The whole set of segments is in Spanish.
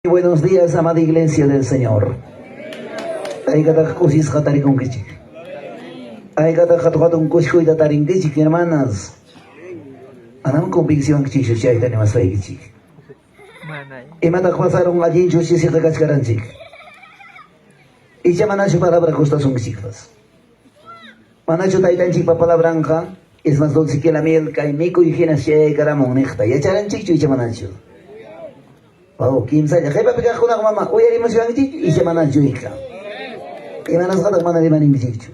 Buenos días, amada iglesia del Señor. Hay que dar cosas que tarik un kichik. Hay que dar un cosco y dar un kichik, hermanas. Anam convicción que chicho ya tenemos ahí kichik. Y me da pasaron allí yo sí se cascaran chik. Y ya manacho palabra costas un kichiklas. Manacho taitan chik pa palabra anja. Es más dulce que la miel, caimico y gena se caramón necta. Y echaran chicho y ya manacho. Oh, kim saja. Kaya papiga ko na ko mama. Uy, ari mo siya ng chicho. Isa manan juika. Imanas kata mana di maning chicho.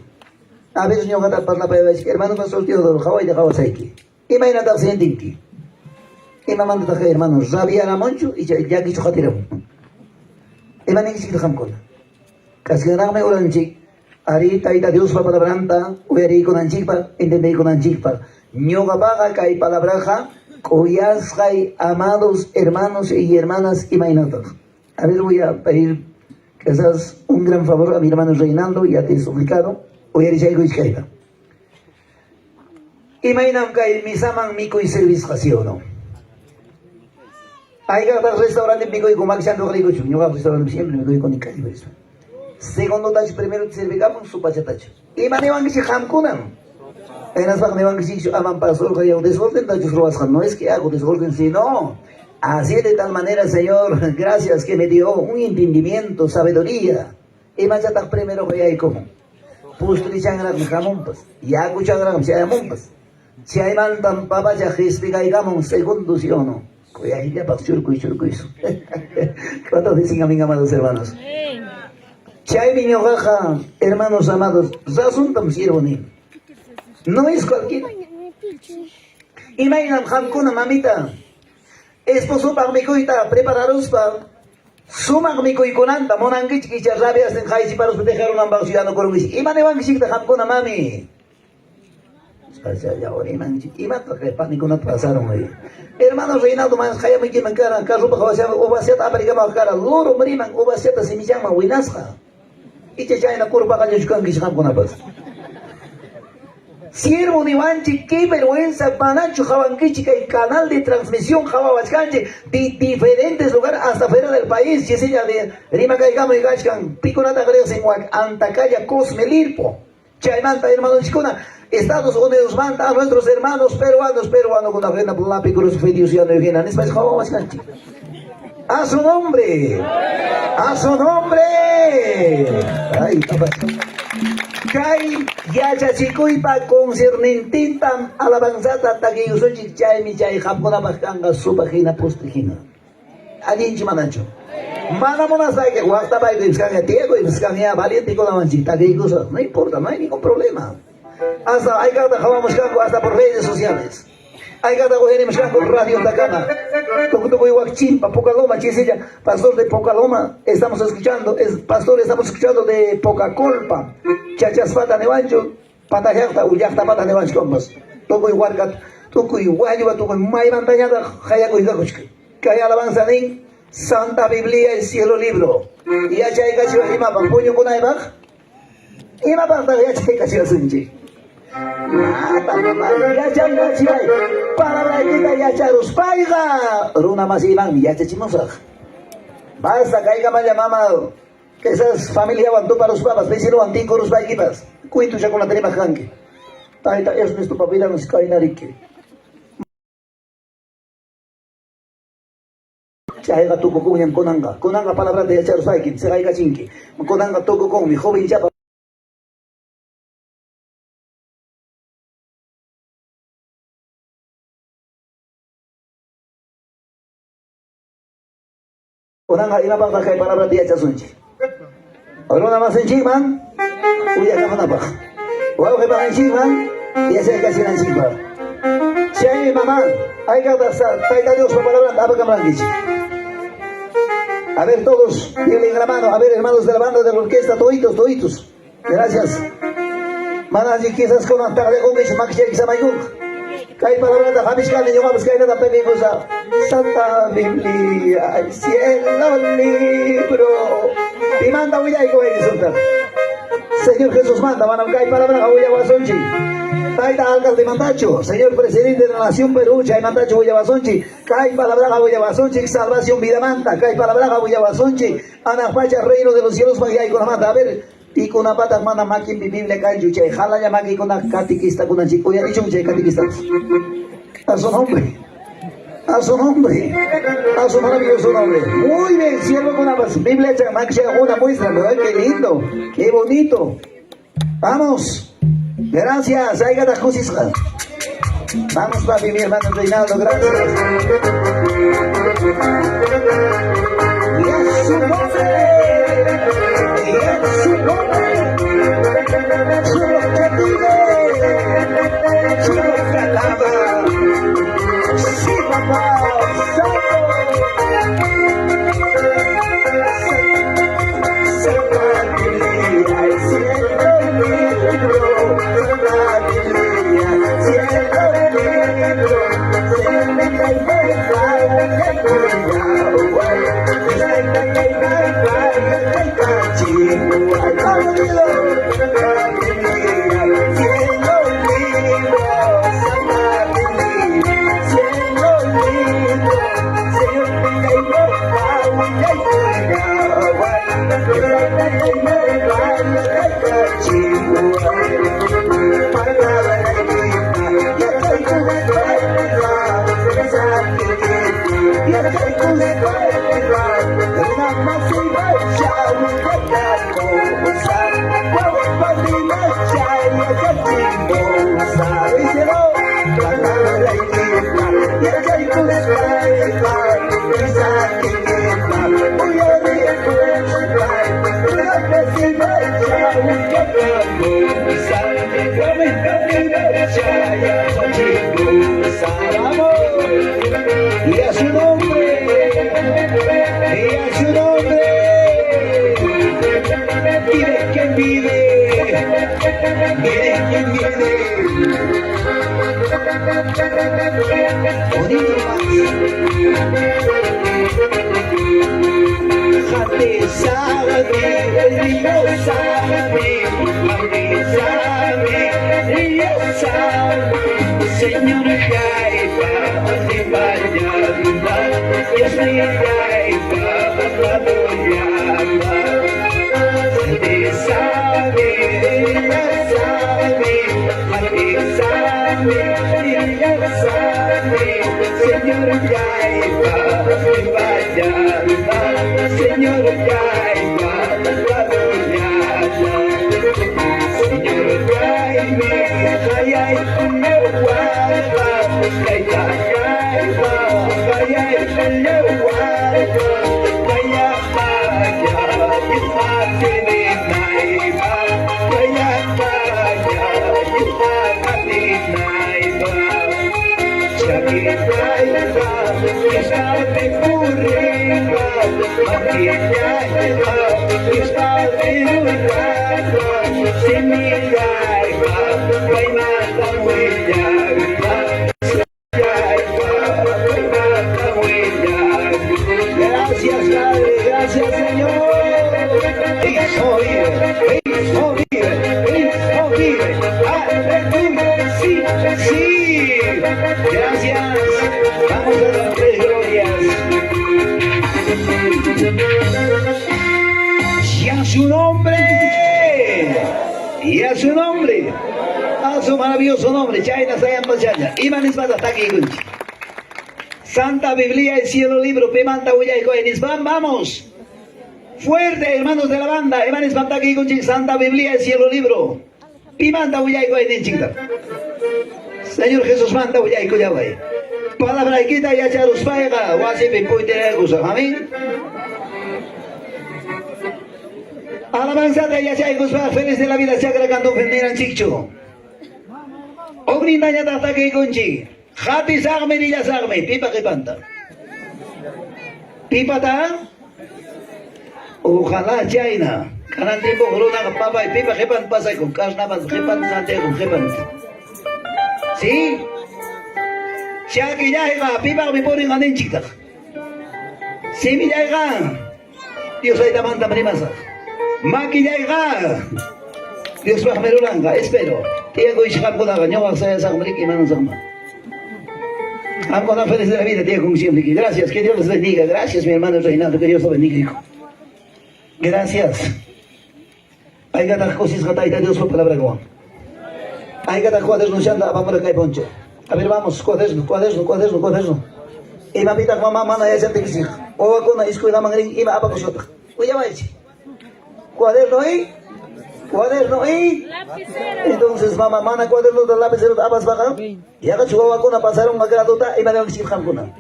A veces nyo kata parla pa yawaj. Hermano pastor Teodoro, kaway da kawasay ki. Imay na tak siyending ki. Imaman da ka hermano. Rabia na moncho. Isa yagi cho katira mo. Imaning chicho kam ko na. Kasi nga may ulan chik. Ari taita Dios pa palabranta. Uy, ari ko ng chikpa. Intende ko ng chikpa. Nyo kapaga kay palabraja. Oyasgai, amados hermanos y hermanas imainatos. A ver, voy a pedir quizás un gran favor a mi hermano Reinaldo, ya te he suplicado. Hoy eres algo izquierda. Imainam kai misaman miko y servicio. Hay que restaurante pico y comac siendo rico. Yo hago restaurante siempre me doy con Icari. Segundo tacho, primero servicamos su pachatacho. Y manevan que se jamkunan. En las bajas me van a decir, aman pastor, que hago desorden, no es que hago desorden, sino así de tal manera, Señor, gracias que me dio un entendimiento, sabiduría. Y más ya primero que hay como. Pustri changrak me camumpas, ya cuchangrak se amumpas. Si hay mantan papa ya gespiga y gamon, segundo sí o no. Cuya ya pa churco y eso. ¿Cuántos dicen a mis amados hermanos? Si hay niño gaja, hermanos amados, zasuntam sirvo ni. No es cualquiera. Imagina, jamcuna mamita. Esposo para mi coita, prepararos para. Suma mi coiconanta, monanguich que ya rabias en jaisi para dejar un ambao ciudadano corungis. Imane van que jamcuna mami. Ya ahora imata que pánico no pasaron ahí. Hermano Reinaldo más jaya me quiman cara, carro para joder, o va a ser aparicama cara, loro mariman, o va a ser se me llama winasca. Y ya en la curva que yo can jamcuna pas. Siervo de Banchi, qué vergüenza, Panacho, Jabanquichica y canal de transmisión Jababachcanche de diferentes lugares hasta fuera del país. Yesilla de Rima Caigamo y Gachcan, Piconata Greos en Antacaya, Cosme, Lirpo, Chaimanta, hermano Chicona, Estados Unidos manda a nuestros hermanos peruanos con la reina por la picuros fediusiano y Eugenia, es Jababachcanche. ¡A su nombre! ¡A su nombre! ¡Ay, papá! Kai yacha chikuipa concernentintam alabanzata tagi usochi chay mi chay japona bajanga su página postigina. Adinchi manacho. Mana monasai que guasta pa y buscanga tiego y buscanga valiente con la manchita que cosa. No importa, no hay ningún problema. Hasta hay que trabajamos hasta por redes sociales. Hay que trabajar con Radio Tacana. Toco igual chimpa, Pocaloma, chisilla, pastor de Pocaloma, estamos escuchando, pastor, estamos escuchando de Pocacolpa, Chachasfata Nevancho, Patajacta, Uyacta Pata Nevancho Compas. Toco igual gat, toco igual, toco muy mantañada, Hayaco y Gakuchki. Que hay alabanza en Santa Biblia, el cielo libro. Y ya hay casi una rima, puño con Aibach. Y me aparta ya hay casi la sunchi. Ya chay palabra kita ya charus paiga runa masibang ya chachimosa basta caiga maya mama que esas familia aguantó para los papas vecino antico los paigipas cuento ya con la terima janque taita es nuestro papila nos cae narique chaiga tuco con en conanga palabra de charus paigin se caiga chinque conanga toco con mi joven chapa Orang nggak ina bang pakai palabra dia casunci. Orang nama senci man, uya kamu apa? Walau ke bang senci man, dia saya kasih nanti bang. Saya mamá, hay que abrazar, taita Dios por palabra, apa kamu lagi? A ver todos, denle la mano, a ver hermanos de la banda de la orquesta, toditos. Gracias. Mana si quizás con una tarde con mis maquillas que se mayuk. Kay palabra da habis kali yung habis kayo na tapos ko sa Santa Biblia, el cielo libro. Dimanda mo ko resulta. Señor Jesús manda, van a caer palabra a Huyabasonchi. Taita alcalde Mandacho, señor presidente de la Nación Perú, Chay Mandacho Huyabasonchi, cae palabra a Huyabasonchi, salvación vida manta, cae palabra a Huyabasonchi, Anapacha, reino de los cielos, Magay con la manta. A ver, y con una pata manda maquin Biblia cae yuche, jala ya maqui con una catequista, con una chico, ya dicho mucho catequista. A su nombre. A su nombre, a su maravilloso nombre. Muy bien, siervo con la Biblia, una muestra, ¿verdad? Qué lindo, qué bonito. Vamos, gracias, vamos papi, mi hermano Reinaldo, gracias. Y a su nombre, y a su nombre, solo que vive, solo que alaba. Sí, papá, y a su nombre, y a su nombre, vive quien vive, vive quien vive. Bonito Jate sabe, el niño sabe, Jate sabe, ella sabe, Señor Jaiba, te vaya a ayudar, yo soy Jaiba, apoyaba. Jate sabe, ella sabe, Jate sabe, ella sabe, Señor Jaiba, te vaya a ayudar, Señor Jaiba, apoyaba. Señor Jaime, Jaiba, gracias Señor. Hijo vive, hijo vive, hijo vive. Aleluya, sí, sí. Gracias. Vamos a dar tres glorias. Y a su nombre, y a su nombre, a su maravilloso nombre. Chayna Sayan Bachaya. Iman Isbata hasta aquí, Gunchi. Santa Biblia, el cielo libro, Pemanta Huyaico en Isbán, vamos. Fuerte, hermanos de la banda, Iman Isbata aquí, Gunchi. Santa Biblia, el cielo libro, Pimanta Huyaico en Inchita. Señor Jesús manda Huyaico ya vaya. Palabra quita ya charus paiga, wasi pipuite gusa, amén. Alabanza de Yachay feliz de la vida, Chakra Cantón Fermiran Chicho. Ogrinda ya tata que Gunchi. Jati sagme ni ya sagme, pipa que panta. Pipa ta? Ojalá China. Kanan tiempo corona papa y pipa que pan pasa con carna pan que pan sante con que pan. ¿Sí? Chaki ya llega, pipa me ponen a nenchita. Sí mi ya llega. Dios ahí tamanta primasa. Maki ya llega. Dios va a merulanga, espero. Tiago y Sham con la gañoga, se esa hombre que manos ama. Am con la feliz de la vida, Tiago con siempre. Gracias, que Dios les bendiga. Gracias, mi hermano Reinaldo, que Dios lo bendiga, hijo. Gracias. Hay que dar cosas que Dios por palabra con. Hay que dar cuadernos ya anda, vamos a caer poncho. A ver, vamos, cuaderno. Y mamita con mamá, ya se te quisiera. O con la escuela mangring, y va a pasar. Oye, vaya. Cuaderno ahí. Entonces mamá mana cuaderno de lapicero de abas baja. Y haga su vacuna pasaron a graduta y me dan sin jamuna.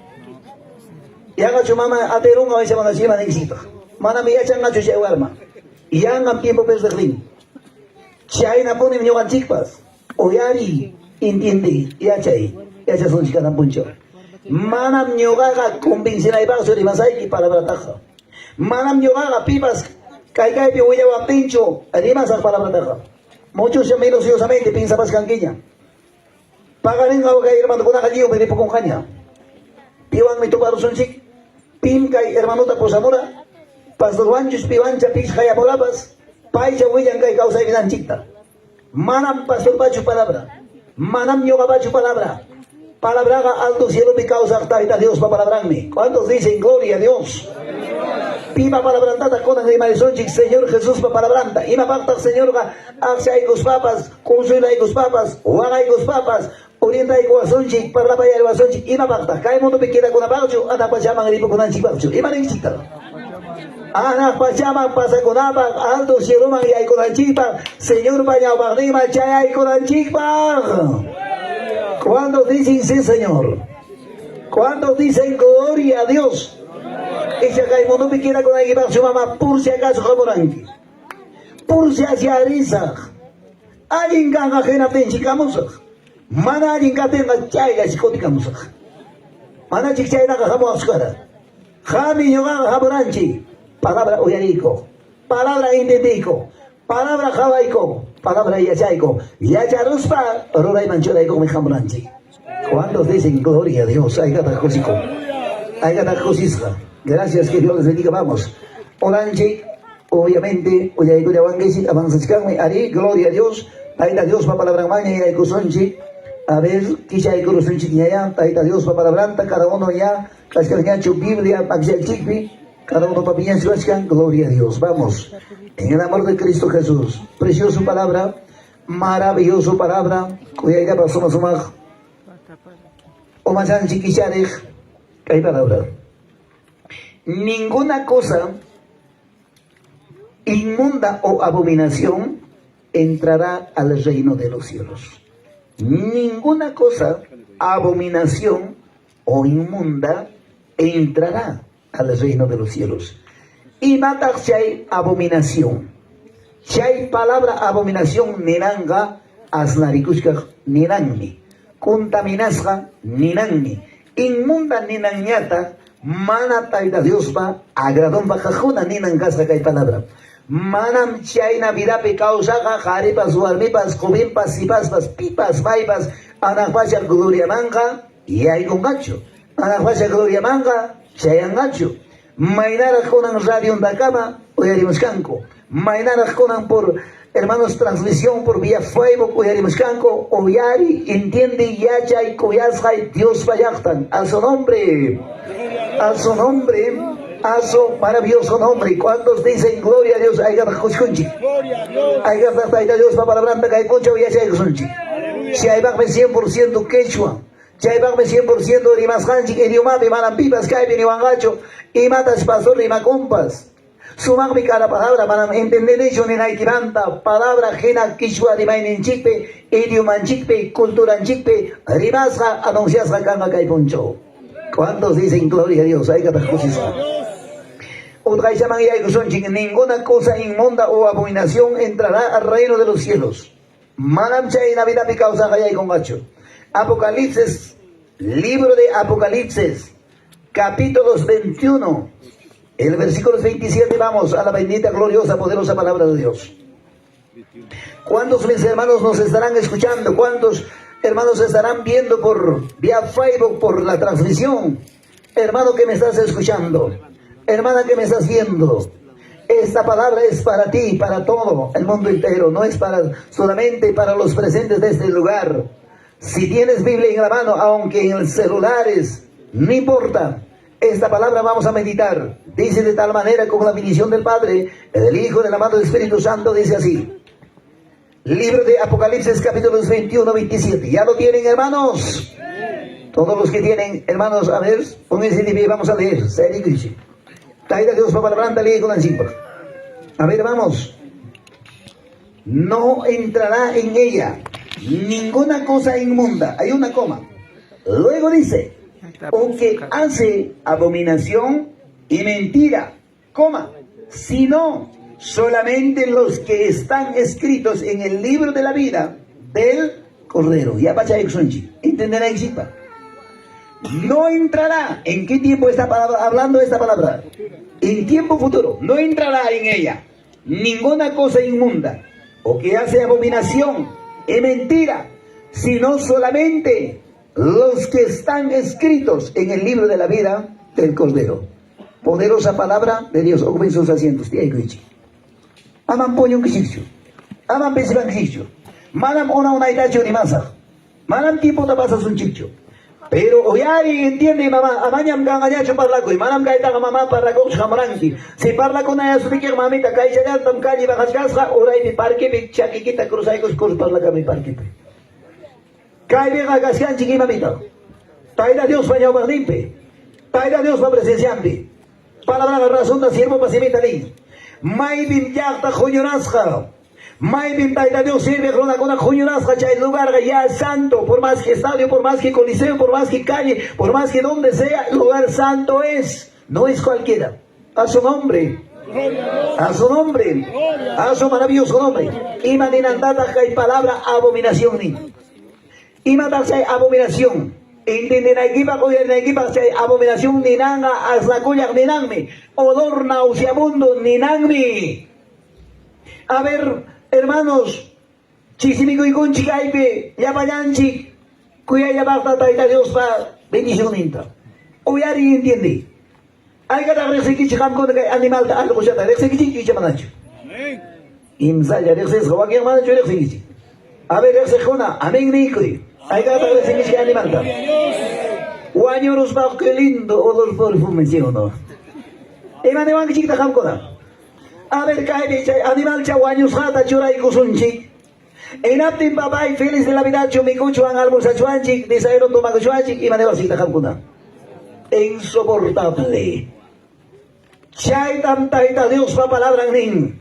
Y haga su mamá aterun a veces van a necesita. Mana me echan a chuche arma. Y ya han tiempo pues de ring. Chaina pone mi yogan chicpas. Oyari entiende ya chay. Ya se son chicas tan puncho. Mana mi yogaga convencer a ibaso de masai y para brataja. Mana mi yogaga pipas. Kay piuya wa pincho, además a palabra taja. Muchos ya minuciosamente piensa más canquiña. Pagarin ka kay hermano ko na kaliyo pwede po kong kanya. Piwan may tuparo sunchik. Pim kay hermano ta po samura. Pastor Wanchus piwancha pis kaya molabas. Pai siya wiyan kay kausa ibinanchikta. Manam pastor bachu palabra. Manam yoga bachu palabra. Palabra ka alto cielo mi causa taita Dios pa palabranme. ¿Cuántos dicen gloria a Dios? Pima palabrantata con el marisonchik, Señor Jesús pa palabranta. Ima pacta, Señor, hacia los papas, consuela los papas, huaga los papas, orienta y guasonchik, para paya el guasonchik, ima pacta. Cae mundo pequeña con apacho, ana pachama gripo con anchipacho. Ima necesita. Ana pachama pasa con apa, alto cielo man y hay con anchipa, Señor vaya barrima, chaya y con anchipa. ¿Cuántos dicen sí, Señor? ¿Cuántos dicen gloria a Dios? Y si acá el mundo me quiera con la guitarra su mamá, por si acaso jamoranqui. Por si hacia risa. Alguien ganga jena tenchicamos. Mana alguien gatenga chaya psicóticamos. Mana chichayna jamo ascara. Jami yoga jamoranchi. Palabra oyarico. Palabra intendico. Palabra javaico. Palabra yachaico. Yacharuspa. Rola y manchoraico me jamoranchi. ¿Cuántos dicen gloria a Dios? Hay gata cosico. Hay gata cosisca. Gracias, que Dios les bendiga, vamos. Orange, obviamente, Oyaikuya Wangesi, avanzascame, Ari, gloria a Dios, Taita Dios, pa palabra maña, y Aikusonchi, a ver, Kisha Aikurusonchi, ya, Taita Dios, pa palabranta, cada uno ya, Cascarñacho, Biblia, Maxel Chipi, cada uno pa piñan, gloria a Dios, vamos. En el amor de Cristo Jesús, precioso palabra, maravilloso palabra, Oyaikuya pasó más o más chiquicharej, que hay palabra. Ninguna cosa inmunda o abominación entrará al reino de los cielos. Ninguna cosa, abominación o inmunda entrará al reino de los cielos. Y mata si hay abominación. Si hay palabra abominación, niranga, asnarikushka, niranmi. Contaminasca, niranmi. Inmunda, ninañata. Mana taita Dios va agradón bajajuna ni nangasca que hay palabra. Manam chaina vida pe causaga jaripas huarmipas cubimpas sipaspas pipas vaipas anahuacha gloria manga y hay con gacho. Anahuacha gloria manga chayan gacho. Mainara conan radio en la cama oyarimos canco. Mainara conan por hermanos transmisión por vía Facebook oyarimos canco oyari entiende yacha y coyasja y Dios vayachtan a su nombre. A su nombre, a su maravilloso nombre. ¿Cuántos dicen gloria a Dios? Hay que escuchar. Hay que estar Dios para palabranta que hay concha y ya hay que si hay 100% quechua, si hay 100% rimascanchi, idioma, manampipas, que hay bien iwangacho, y matas pastor y macompas. Sumagmi cada palabra para entender eso en Aitiranta, palabra jena quechua de main chipe, idioma chipe, cultura chipe, rimasca, anuncias la canga que hay poncho. ¿Cuántos dicen gloria a Dios? Hay que ninguna cosa inmunda o abominación entrará al reino de los cielos. Apocalipsis, libro de Apocalipsis, capítulos 21, el versículo 27, vamos a la bendita, gloriosa, poderosa palabra de Dios. ¿Cuántos mis hermanos nos estarán escuchando? ¿Cuántos hermanos estarán viendo por vía Facebook, por la transmisión? Hermano que me estás escuchando, hermana que me estás viendo, Esta palabra es para ti, para todo el mundo entero, no es para solamente para los presentes de este lugar. Si tienes Biblia en la mano, aunque en celulares, no importa. Esta palabra vamos a meditar. Dice de tal manera con la bendición del Padre, del Hijo, del amado Espíritu Santo, dice así. Libro de Apocalipsis, capítulos 21, 27. ¿Ya lo tienen, hermanos? Todos los que tienen, hermanos, a ver, pónganse de pie, vamos a leer. Taida Dios, papá, la branda, lee con la encima. A ver, vamos. No entrará en ella ninguna cosa inmunda. Hay una coma. Luego dice, o que hace abominación y mentira, coma, sino solamente los que están escritos en el libro de la vida del Cordero. Ya vaya exunchi. ¿Entenderá exipa? No entrará. ¿En qué tiempo está hablando esta palabra? En tiempo futuro. No entrará en ella ninguna cosa inmunda o que hace abominación y mentira, sino solamente los que están escritos en el libro de la vida del Cordero. Poderosa palabra de Dios. Ocupen sus asientos. Aman poño kishikchu. Aman pesiban kishikchu. Manam ona unaitacho ni masa. Manam tipo na pasa sun chicho. Pero oyari entiende mamá, amañam gangañacho parlaco y manam gaita mamá parlaco chamranki. Si parla con ella su pique mamita cae ya tam calle bajas casa orai de parque be chaquiquita cruzaicos cos parla cami parque. Cae vega gascan chiqui mamita. Taida Dios vaya limpe. Taida Dios va presenciante. Palabra la razón da siervo pasimita li. May bin yakta joñonasja. May bin taida Dios sirve con una joñonasja cha el lugar ya santo, por más que estadio, por más que coliseo, por más que calle, por más que donde sea, lugar santo es, no es cualquiera. A su nombre. A su nombre. A su maravilloso nombre. Imaninandata hay palabra abominación ni. Imatarse abominación. Entienden aquí para coger aquí para abominación ni nanga hasta cuya ni nangme. Odor nauseabundo ni nangme. A ver, hermanos, chisimico y conchicaipe, ya vayanchi, cuya ya basta taita Dios para bendición inta. Oyari entiende. Hay que dar resequichi con animal ta algo ya ta resequichi y chamanacho. Imsaya reses go aquí hermano yo resequichi. A ver resejona, amén nicri. Hay que dar resequichi animal ta. Guañoros ba qué lindo olor perfume, ¿sí o no? Emane van chiquita jamcona. A ver, cae animal chaguaños jata chura y kusunchi. En aptin babay feliz de la vida chumikuchuan almuerza chuanchi, desayuno tomago chuanchi y manevasita jamcuna. Insoportable. Chay tamtaita Dios va palabra nin.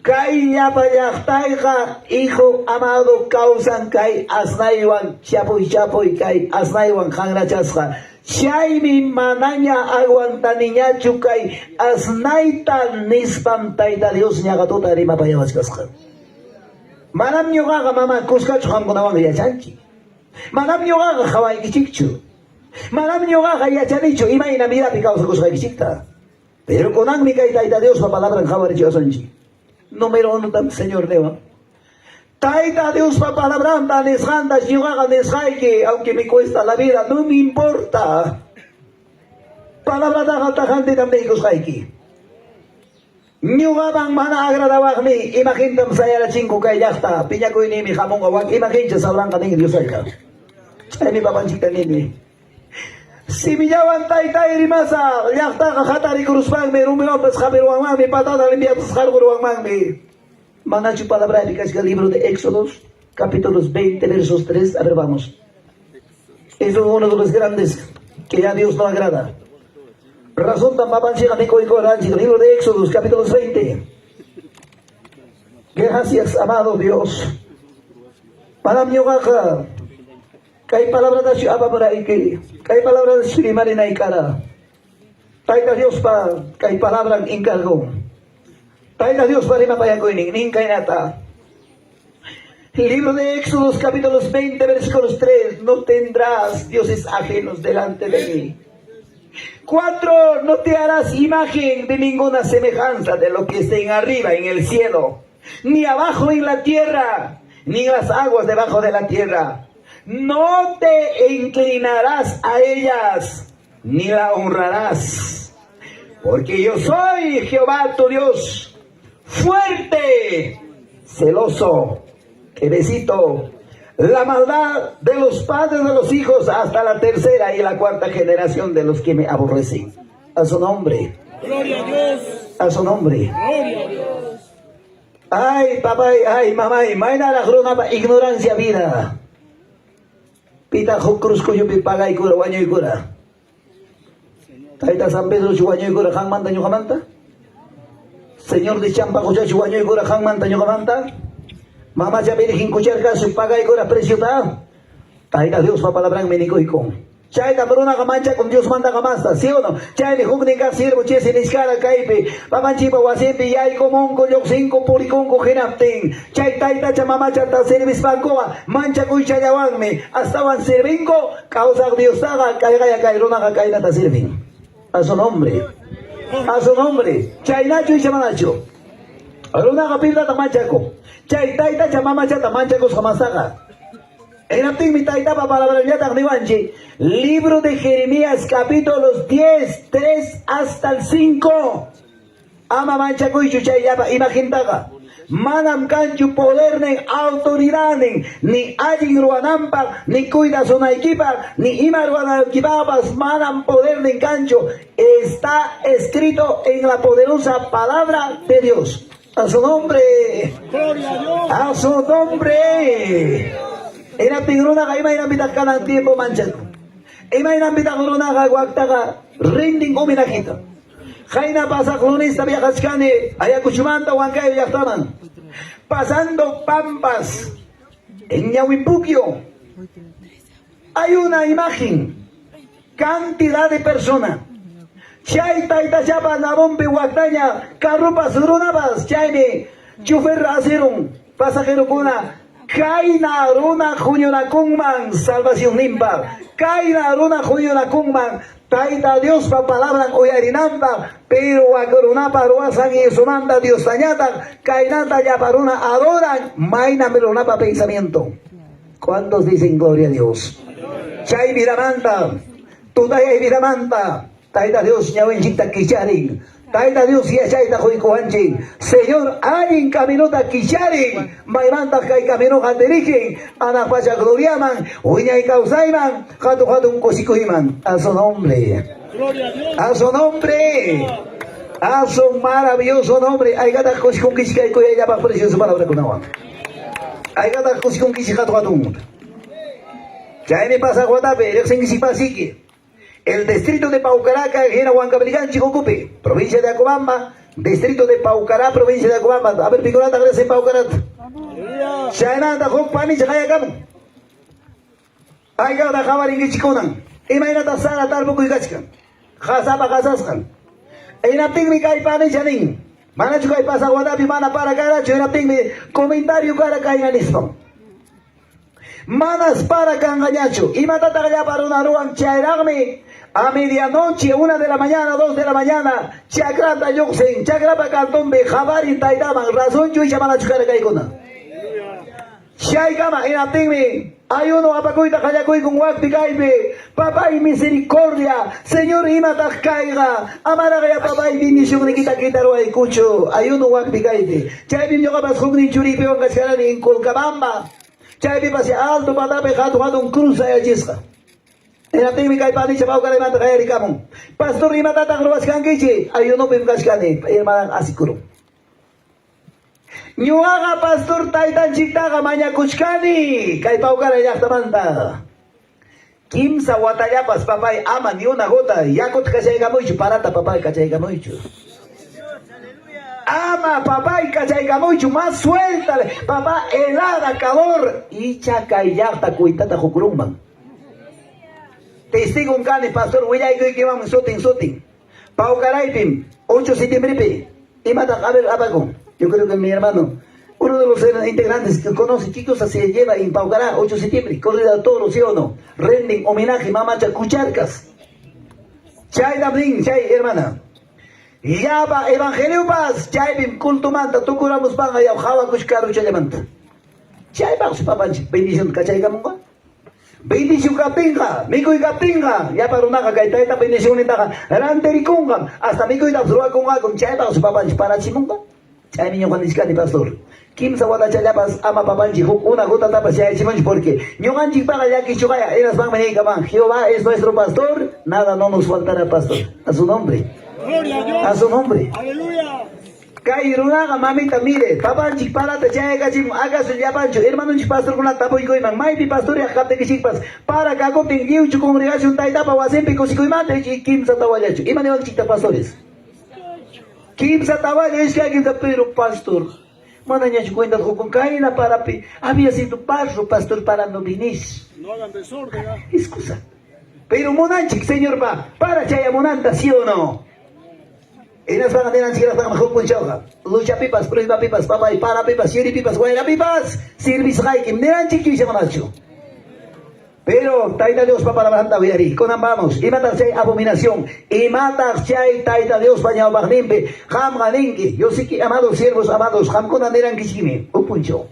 Kai yapayachtaija, hijo amado, causan kai asnaiwan chapoy kai asnaiwan hangrachasja. Chaymi manaña aguantaniñachu kay asnaita nispan taita Dios ñagatota rima payawachkasqa. Manam ñuqaqa mama kuskachu qamkunawan yachanchi. Manam ñuqaqa qhawaykichikchu. Manam ñuqaqa yachanichu imayna mirapi kawsakusqaykichikta. Pero kunanmi kay taita Dios pa palabran qhawarichiwasunchi. Número 1 Señor Leva. Taita Dios pa palabran tan esganda ñuqaqa nisqayki, aunque me cuesta la vida, no me importa. Palabra tajante también kusqayki. Ñuqapan mana agradawaqmi, imagintam sayara chinku kay llaqta, piñakuynimi hamunqa wak imagincha sabranqa nin Diosayqa. Chaymi papanchikta nimi. Si millawan taytay rimasa, llaqtaqa hatarikuruspanmi, rumiwanpas hapiruwanmanmi, patada limpiapas harkuruwanmanmi. Manachu palabra eficaz el libro de Éxodos, capítulos 20, versos 3. A ver, vamos. Es uno de los grandes que ya Dios no agrada. Razón tan papanchiga de coicoranchi, el libro de Éxodos, capítulos 20. Gracias, amado Dios. Para mi hogaja, que hay palabra de Shuaba por ahí, que hay palabra de Shurimarina y cara. Taita Dios pa, que hay palabra en encargo. Taita Dios para lima payakoining, ninkainata. Libro de Éxodos, capítulos 20, versículos 3. No tendrás dioses ajenos delante de mí. 4. No te harás imagen de ninguna semejanza de lo que esté en arriba en el cielo, ni abajo en la tierra, ni en las aguas debajo de la tierra. No te inclinarás a ellas, ni la honrarás. Porque yo soy Jehová tu Dios, fuerte, celoso, que besito la maldad de los padres de los hijos hasta la tercera y la cuarta generación de los que me aborrecen. A su nombre. Gloria a Dios. A su nombre. Gloria a Dios. Ay, papá, ay, mamá, maina la gruna ignorancia vida. Pita cruz cuyo pipaga y cura, guaño y cura. Taita San Pedro, chuguaño y cura, han manta, ñugamanta. Señor de Champa, cocha, chuguaño y cura, han manta, ñugamanta. Mamá ya virgen cucharca, su paga y cura precio ta. Taita Dios, papá, la bran, menico y con. Chay tambruna gamancha con Dios manda gamasta, ¿sí o no? Chay ni huknika sirvo chese ni escala caipe. Papanchipa wasempi yay comonco yoxinco puriconco genapten. Chay taita chamama chata servis pancoa. Mancha cuichayawanme. Hasta van servinco. Causa Dios taga. Caigaya cairona caina ta sirvin. A su nombre. A su nombre. Chay nacho y chamanacho. Aruna gapilda tamanchaco. Chay taita chamama chata manchacos jamasaga. Libro de Jeremías, capítulos 10, 3 hasta el 5. Ama mancha cuichu chayapa, imaginaga. Manam canchu podernen, autoridadnen, ni allin ruanampa, ni cuida sonaikipa, ni ima ruanaikipapas, manam podernen cancho. Está escrito en la poderosa palabra de Dios. A su nombre. Gloria a Dios. A su nombre. Ina pingruna ka ima ina bitak ka ng tiempo manchat. Ima ina bitak runa ka wakta ka rinding uminakita. Kaina pasak lunes tabi akaskane ayakuchumanta wankay yaktaman. Pasando pampas en Yahuipukio hay una imagen, cantidad de personas. Chay taita chapa na bombe waktaña karupas runapas chayne chofer aseron pasajero kuna. Kaina runa junyona kungman salvación nimpa. Kaina runa junyona kungman taita Dios pa palabra oyarinampa. Pero acoruna paruasan y eso manda Dios tañata. Kainata ya paruna adoran. Maina merona pa pensamiento. ¿Cuántos dicen gloria a Dios? Chay viramanta. Tudaya viramanta. Taita Dios ñawenchita kicharin. Taita Dios ya chaita juicoanchi. Señor, alguien caminota kicharin. Maimanta kai camino handerigen. Anapacha gloriaman. Uña y causaiman. Jato un cosicoiman. A su nombre. Gloria a Dios. A su nombre. A su maravilloso nombre. Hay gata cosicon kishika y coya ya para precioso palabra con agua. Hay gata cosicon kishika toatum. Ya me pasa guatape. Rexen kisipasique. El distrito de Paucaraca, en Huancabelican, Chicocupe, provincia de Acobamba, distrito de Paucará, provincia de Acobamba. A ver, Picorata, gracias en Paucará. Shainata, Hopani, Chayacam. Aigada, Javarin, Chiconan. Imainata, Sara, Tarbuco y Gachkan. Hazapa, Hazaskan. En Pigmica y Pani, Chanin. Manachuca y Pasa Guadapi, Mana para Caracho, en Pigmi, comentario Caraca y Nanispan. Manas para Cangañacho. Y matata ya para una ruan chairagme. A medianoche, 1 de la mañana, 2 de la mañana, Chakrata Yoxen, Chakrapa Cantombe, Jabarin Taitaman, Razón Chuy Chamana Chucara Kaikona. Shaikama, en Atime, ayuno apacuita Kayakuy con Wakpi Kaipe, papá y misericordia, Señor Imata Caiga, Amaragaya papá y bendición de Kita Kitaro y Cucho, ayuno Wakpi Kaipe, Chaibim Yogapas Hugni Churipe, Ongascarani en Colcabamba, Chaibim hacia alto, Patape, Jato, un cruz a Yesca. En la técnica y pani chapao que levanta caer y camón. Pastor y matata grobas canquiche. Ayuno pimcascane. Hermana asikuro. Nyuaga pastor taitan chitaga maña kuchkani. Kaipao que ya manta. Kimsa watayapas papay ama ni una gota. Yakot kachay gamuichu. Parata papay kachay gamuichu. Ama papay kachay gamuichu. Más suéltale. Papá helada calor. Y chacayarta cuitata jukurumban. Testigo un cane, pastor, voy a ir que vamos sotin. Pau Caraipim, 8 de septiembre, y mata a ver abajo. Yo creo que mi hermano, uno de los integrantes que conoce, chicos, se lleva en Paucará, 8 de septiembre, corrida de toros, ¿sí o no? Renden homenaje, mamacha, cucharcas. Chay Dablin, chay, hermana. Ya va, evangelio paz, chay bim, culto manta, tú curamos pan, ya java, cuchcaro, chay levanta. Chay va, su papá, bendición, cachay gamunga. bendición kapinga, mikoy kapinga, ya para una kaita esta bendición ita ranterikunga, hasta mikoy da zruwa kunga con chay para su papá para chimunga. Chay niño cuando dice pastor. Kim sa wada chayapas ama papanji una gota tapa si hay chimanch porque ñoganchi paga ya que chugaya eras van venir kaman. Jehová es nuestro pastor, nada no nos faltará pastor. A su nombre. Gloria a Dios. A su nombre. Aleluya. Kairunaga mamita mire, papanchi para te chaya kachim haga su yapancho, hermano chi pastor con la tapo y coiman, maipi pastor ya capte que chicpas, para cago tengiu chu congregación taitapa wasempe cosicoimate y kim sa tawayacho. Imane van chita pastores. Kim sa tawayacho es que alguien da pero pastor. Mandaña su cuenta con caína para pi. Había sido barro pastor para no venir. No hagan desorden. ¿Ah? Excusa. Pero monanchik, señor va, para chaya monanta, ¿sí o no? En las van a tener las van a mejor con chauga. Lucha pipas, prueba pipas, papá y para pipas, yuri pipas, guayra pipas, sirvis haikim, neranchik y se manacho. Pero taita Dios para la banda viari, con ambamos, y matar chay abominación, y matar chay taita Dios bañado bagnembe, ham galengue, yo sé que amados siervos amados, ham con anderan kishime, un puncho.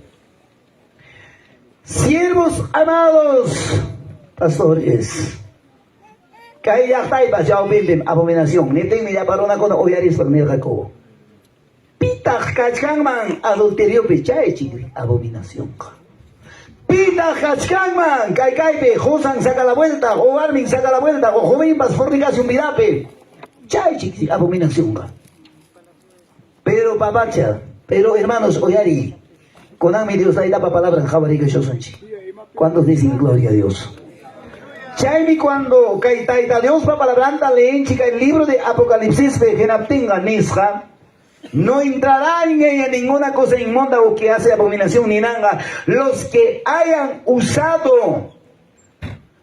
Siervos amados, pastores. Kaya taiba jao bim abominación. Ni tengo ya para una cosa oyaris por mir jacobo. Pitach kachkangman adulterio pechay chigri abominación. Pitach kachkangman kai kaipe josan saca la vuelta o armin saca la vuelta o joven pas fornicación mirape. Chay chigri abominación. Pero papacha, pero hermanos oyari, con mi Dios ahí da palabra en jabari que yo sonchi. ¿Cuántos dicen gloria a Dios? Chaimi cuando Kaitaita Dios va palabranta leen chica el libro de Apocalipsis Genaptinga Nisha, no entrará en ella ninguna cosa inmunda o que hace abominación ni nada. Los que hayan usado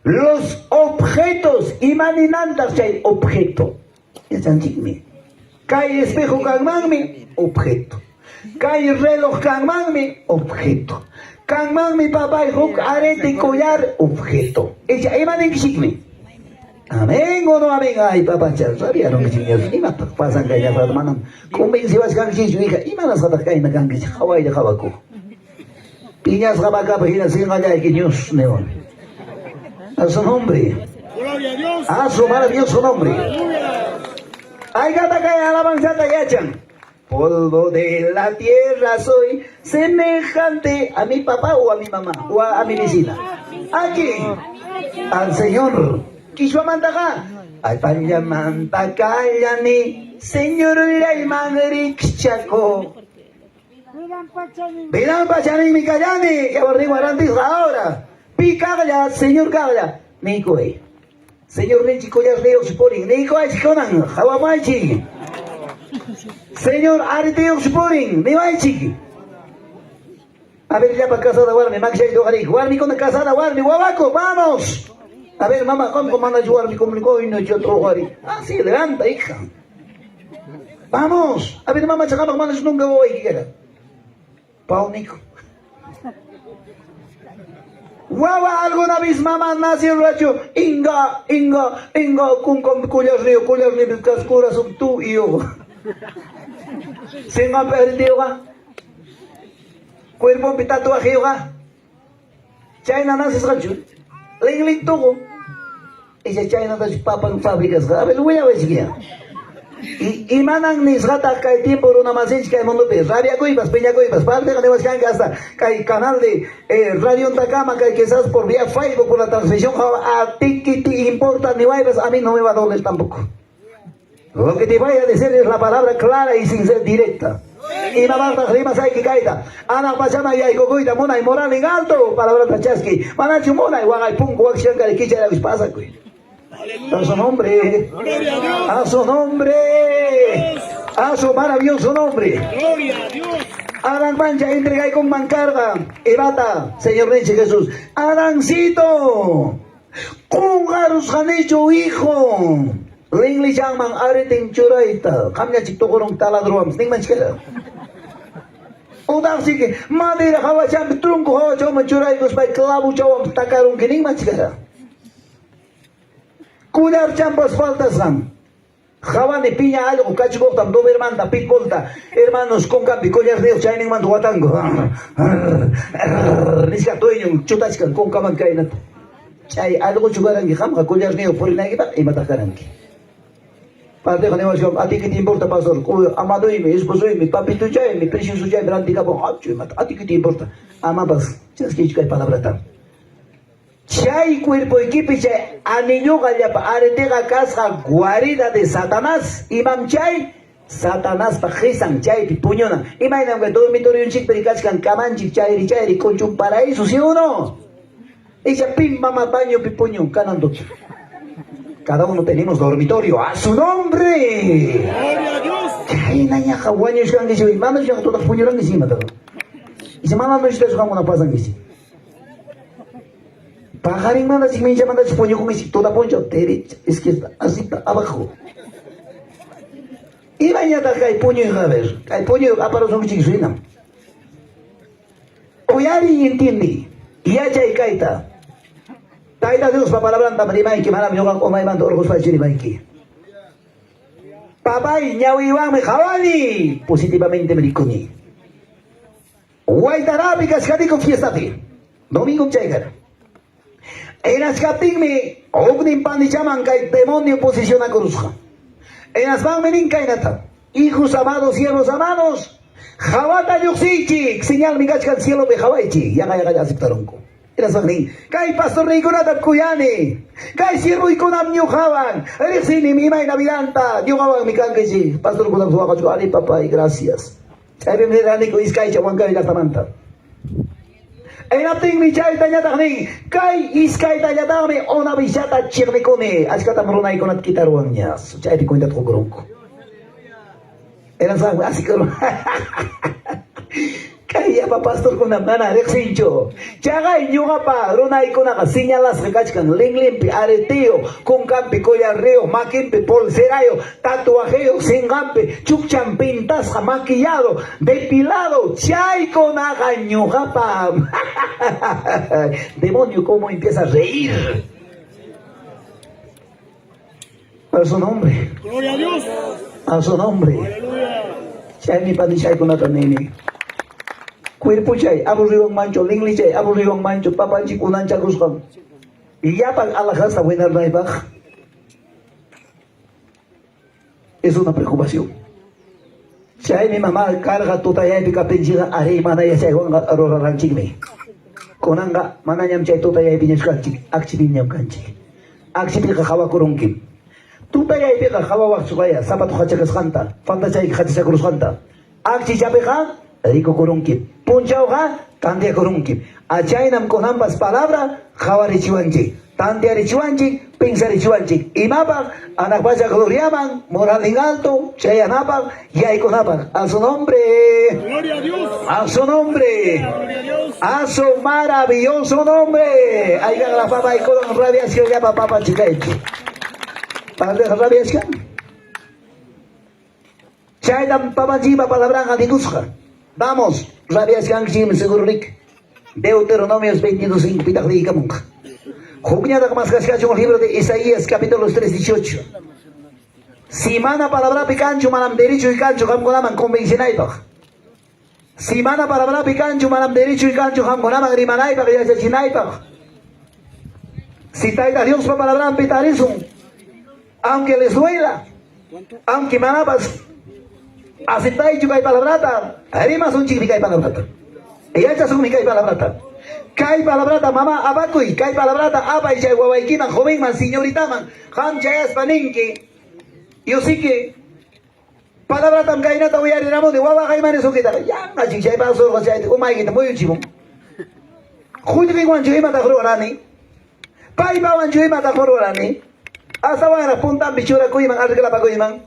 los objetos, imaninantas chay objeto. Es antigme. Kai espejo kangmanme, objeto. Kai reloj kangmanme, objeto. Kangman mi papá y hook arete y collar objeto. Ella iban en chigme. Amén o no amén. Ay papá chal, sabían que chingas. Ni más pasan que ya hermanan. Convenció a que su hija. Y manas a que na gangue. Hawaii de Jabaco. Piñas Jabaca, página sin allá y que Dios neón. A su nombre. Gloria a Dios. A su maravilloso nombre. Aleluya. Ay gata que alabanzata y echan. Polvo de la tierra soy, semejante a mi papá o a mi mamá, o a mi vecina. Aquí, al Señor. Quiso mandaga. Al panyamanta kayani, Señor Rayman Chaco. Verán pachani mi kayani, que abordigo arantis ahora. Picaglia, Señor Caglia. Nicoe. Señor Nechico ya veo su poring. Nicoe Chiconan, Hawamachi. Señor Ariteo Sporing, me va a chiqui. A ver, ya para casa de Warmi, Max y Dogari. Warmi con la casa de Warmi, Guabaco, vamos. A ver, mamá, ¿cómo manda a Warmi comunicó y no yo otro Wari? Ah, sí, levanta, hija. Vamos. A ver, mamá, chacaba, manos nunca voy a quiera. Paunico. Guava, alguna vez mamá nació el racho. Inga, con cuyas río, cascuras son tú y yo. Singa perdido ga. Cuerpo pitatu ga. China nasis ganchul. Ling tugo. Esa China das papan fábricas ga. A ver, voy a ver si ya. Y manan nis gata kai tiempo una masench kai mundo pe. Rabia coibas, peña coibas. Parte de más que hasta kai canal de Radio Antacama kai quizás por vía Facebook por la transmisión a ti que te importa ni vayas a mí no me va a doler tampoco. Lo que te vaya a decir es la palabra clara y sincera, directa. Y mamá rimas hay que caita. Ana pachama y hay cocoita mona y moral en alto. Palabra tachaski. Manachu mona y guagay pungo acción que le quicha la pasa. A su nombre. Gloria a Dios. A su nombre. A su maravilloso nombre. Gloria a Dios. Adán mancha entrega y con mancarga. Evata, Señor Neche Jesús. Adancito. Con garus han hecho hijo. Lingli Jangman Ariting Churaita, Kamya Chitokorong Taladruam, Stingman Skella. Udang sige, Madira Hawacham, Trunko Hawachom, Churaitos by Klabu Chawam, Takarong Kining Manskella. Kudar Champas Faltasan. Javane Piña algo, Cachibotam, Dobermanta, Picolta, hermanos con Campi, Collas de Shining Mantuatango. Niscatoyum, Chutachkan, con Kamankainat. Chay algo chugaranki hamqa kullarniyo purinaykipa imataqaranki. Pareja negociación, ¿a ti qué te importa, pastor? Amaduymi, esposuymi, papituyaymi, preciosuyaymi, rantikapun, ¿a ti qué te importa? Amapas, chasquichkay palabrata. Chay cuerpo equipi chay aniñuqa llapa aretega kasqa guarida de Satanás, imam chay Satanás pa qisan chaypi puñuna. Imaynam dormitorionchikpi kachkan kamanchik chayri conchun paraíso, ¿sí o no? Ella pim mama baño pi puñun kanandochi. Cada uno tenemos dormitorio. ¡A su nombre! Gloria a Dios. Ay, naña, jaguaño, yo que soy. Mano, yo todas puñeran encima, todo. Y se mama, no estás como una pasan que Pajarín, manda, si me llaman, se puño con ese, toda poncha, derecha, izquierda, así, abajo. Y mañana cae puño y javer. Cae puño, aparos un chiquisuina. Oyari entiende. Y allá y caita. Taita Dios pa palabranta marimaiki manam yogan omaiman orgos pa chirimaiki. Papai ñawiwan me jawani positivamente mericoni. Guaitarabi cascadico fiestate. Domingo chaigar. En ascapigme ognin pandi chaman kai demonio posiciona cruzja. En asban menin kainata. Hijos amados, siervos amados. Jawata yuxichi. Señal mi gachka al cielo de Hawaichi. Ya aceptaron. Kay pastor rey con Adam Kuyani, kay siervo y con Am Ñujaban, eres ni mi mai navidanta, Ñujaban mi canque, pastor con Am Suacacho, ali papá y gracias. Chay me dirán que is kay chawan kay gatamanta. En apting mi chay tañatagni, kay is kay tañatame, ona bishata chirmecone, ascata morona y con at quitaruañas, chay te cuenta tu gronco. Eran así que Kaya pa pastor ko naman reksincho. Tsaka inyo pa rona iko señalas rekachkan linglimpi areteo kung kampi collarreo makimpi polserayo tatuajeo singampi chukchan pintas maquillado depilado chay con pa. Demonio cómo empieza a reír. A su nombre. Gloria a Dios. A su nombre. Aleluya. Chay mi pani chay con nene. Cuerpo chay, aburrido mancho, lingli chay, aburrido mancho, papanchi kunan chaguskan. Y ya para alajas a buena raibaj. Es una preocupación. Chay mi mamá carga tu talla y capenchina, are manaya chay wanga arora ranchigme. Konanga mananyam chay tu talla y piñas kanchik, akchipinyam kanchik. Akchipika jawa kurungkim. Tu talla y pika jawa waxukaya, zapato hachakas kanta, fanta chay hachasakurus kanta. Akchi chapeja, rico kurungkim. Punchauja, tantia kurungkim. Achainam con ambas palabras, jawarichiwanchi. Tantia richiwanchi, pinsarichiwanchi. Y mapa, anakpacha gloriaman, moral en alto, chayanapan, yaiconapan. A su nombre. Gloria a Dios. A su nombre. Gloria a Dios. A su maravilloso nombre. Ahí va la papa y con radiación ya papa chicaichi. Padre radiación. Chaydam papa jiba palabra adinusja. Vamos, radiación jim seguro Rick. Deuteronomios 22:5 pitagrica monja. Jugñada más cascacho el libro de Isaías capítulo 3:18. Si mana palabra picancho manam derecho y cancho ham gonaman convencionaipaj. Si mana palabra picancho manam derecho y cancho ham gonaman rimanaipaj y asesinaipaj. Si taita Dios pa palabra pitarizum. Aunque les duela, aunque manapas aceptáis que hay palabrata, haremos un chico que hay palabrata. Y ya son que hay palabrata. Kai palabrata mamá abacuy, kai palabrata apa y chay guabayquiman, joven man, señorita man, ham chayas paninki. Yo sí que palabrata mkainata voy a ir de guaba jaiman eso que tal. Ya, na chay paso o sea, o maiguita muy chivo. Justo que cuando yo mata florani, pai pa cuando yo mata florani. Hasta van a punta bichura cuiman, arregla pa cuiman.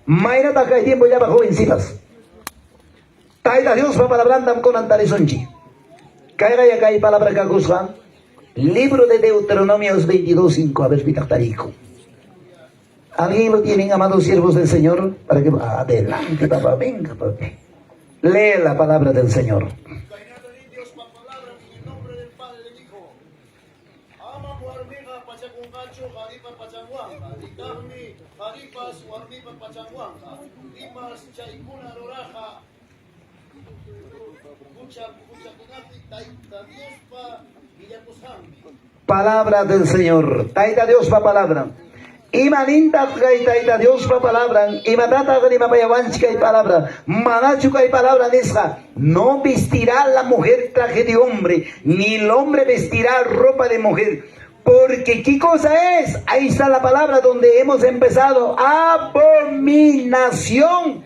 Maina ta kai tiempo ya pa jovencitas. Taita Dios pa palabrandam con antarizonchi. Caiga ya cae palabra cagusja. Libro de Deuteronomios 22:5. A ver, pitactarico. ¿Alguien lo tienen, amados siervos del Señor? Para que adelante, papá, venga, papá. Lee la palabra del Señor. Palabra del Señor. Taita Dios pa palabra. Imaninta kay taita Dios pa palabra. Imatata kay mapayawanchi kay palabra. Manachu kay palabra nisca. No vestirá la mujer traje de hombre, ni el hombre vestirá ropa de mujer. Porque ¿qué cosa es? Ahí está la palabra donde hemos empezado. Abominación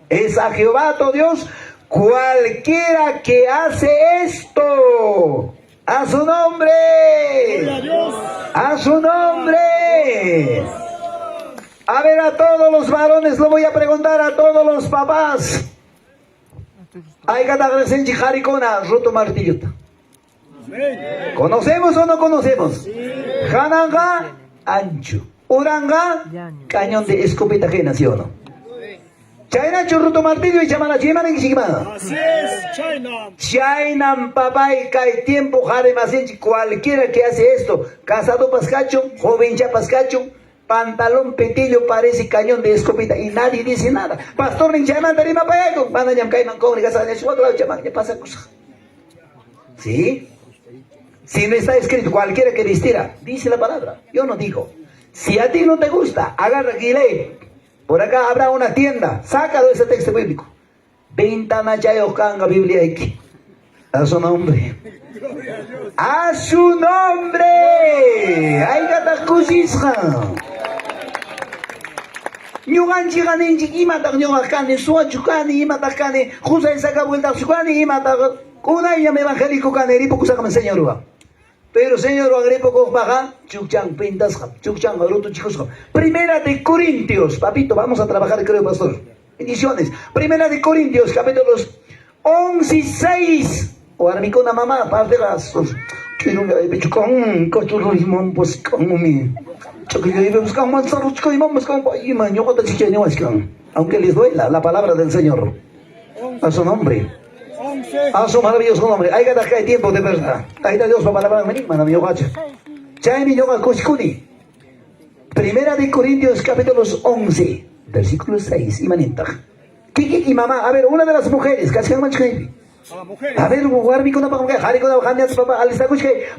es a Jehová tu Dios cualquiera que hace esto. A su nombre. Gloria a Dios. A su nombre. A ver, a todos los varones, lo voy a preguntar a todos los papás. Hay que agresenchi jaricona, roto martillota. Amén. ¿Conocemos o no conocemos? Hananga, ancho. Uranga, cañón de escopeta ajena, ¿sí o no? Chayna churruto martillo y chamana chimana y chimana. Así es, China. Chaynan papay cae tiempo jare masenchi. Cualquiera que hace esto, casado pascacho, joven ya pascacho, pantalón petillo parece cañón de escopeta y nadie dice nada. Pastor ni chaman tarima payaco, van a llamar con ni casa de su otro lado chaman, ¿qué pasa cosa? ¿Sí? Si no está escrito, cualquiera que vistiera, dice la palabra, yo no digo. Si a ti no te gusta, agarra y lee. Por acá habrá una tienda, sácalo ese texto bíblico. Ventana chayo kanga Biblia aquí. A su nombre. A su nombre. Ay gata kusisja. Ñuganchi ganinchi imatak ñugakani, suachukani, imatakani, jusa saca vuelta sukani, imatak. Una ella me evangélico caneripo kusakame señor. Pero señor agrepo con baja, chuchan pintas, chuchan aruto chicos. Primera de Corintios, papito, vamos a trabajar creo pastor. Bendiciones. Primera de Corintios, capítulos 11 y 6. O armicona mamá, parte de las. Quiero ver, chucón, cochurismo, pues como mi. Choquillo, buscan manzarros, chico, y vamos con Payima, yo cuando chicheño es que. Aunque les duela la palabra del Señor. A su nombre. 11. A su maravilloso nombre. Hay que hay tiempo de verdad. Ahí está Dios para palabra de mi gacha. Chaimi yoga kushkuni. Primera de Corintios capítulos 11, versículo 6. Imanita. Kiki y mamá. A ver, una de las mujeres. Casi a manchkai. A las mujeres. A ver, guardi con una mujer. Jari con una mujer. Papá, al estar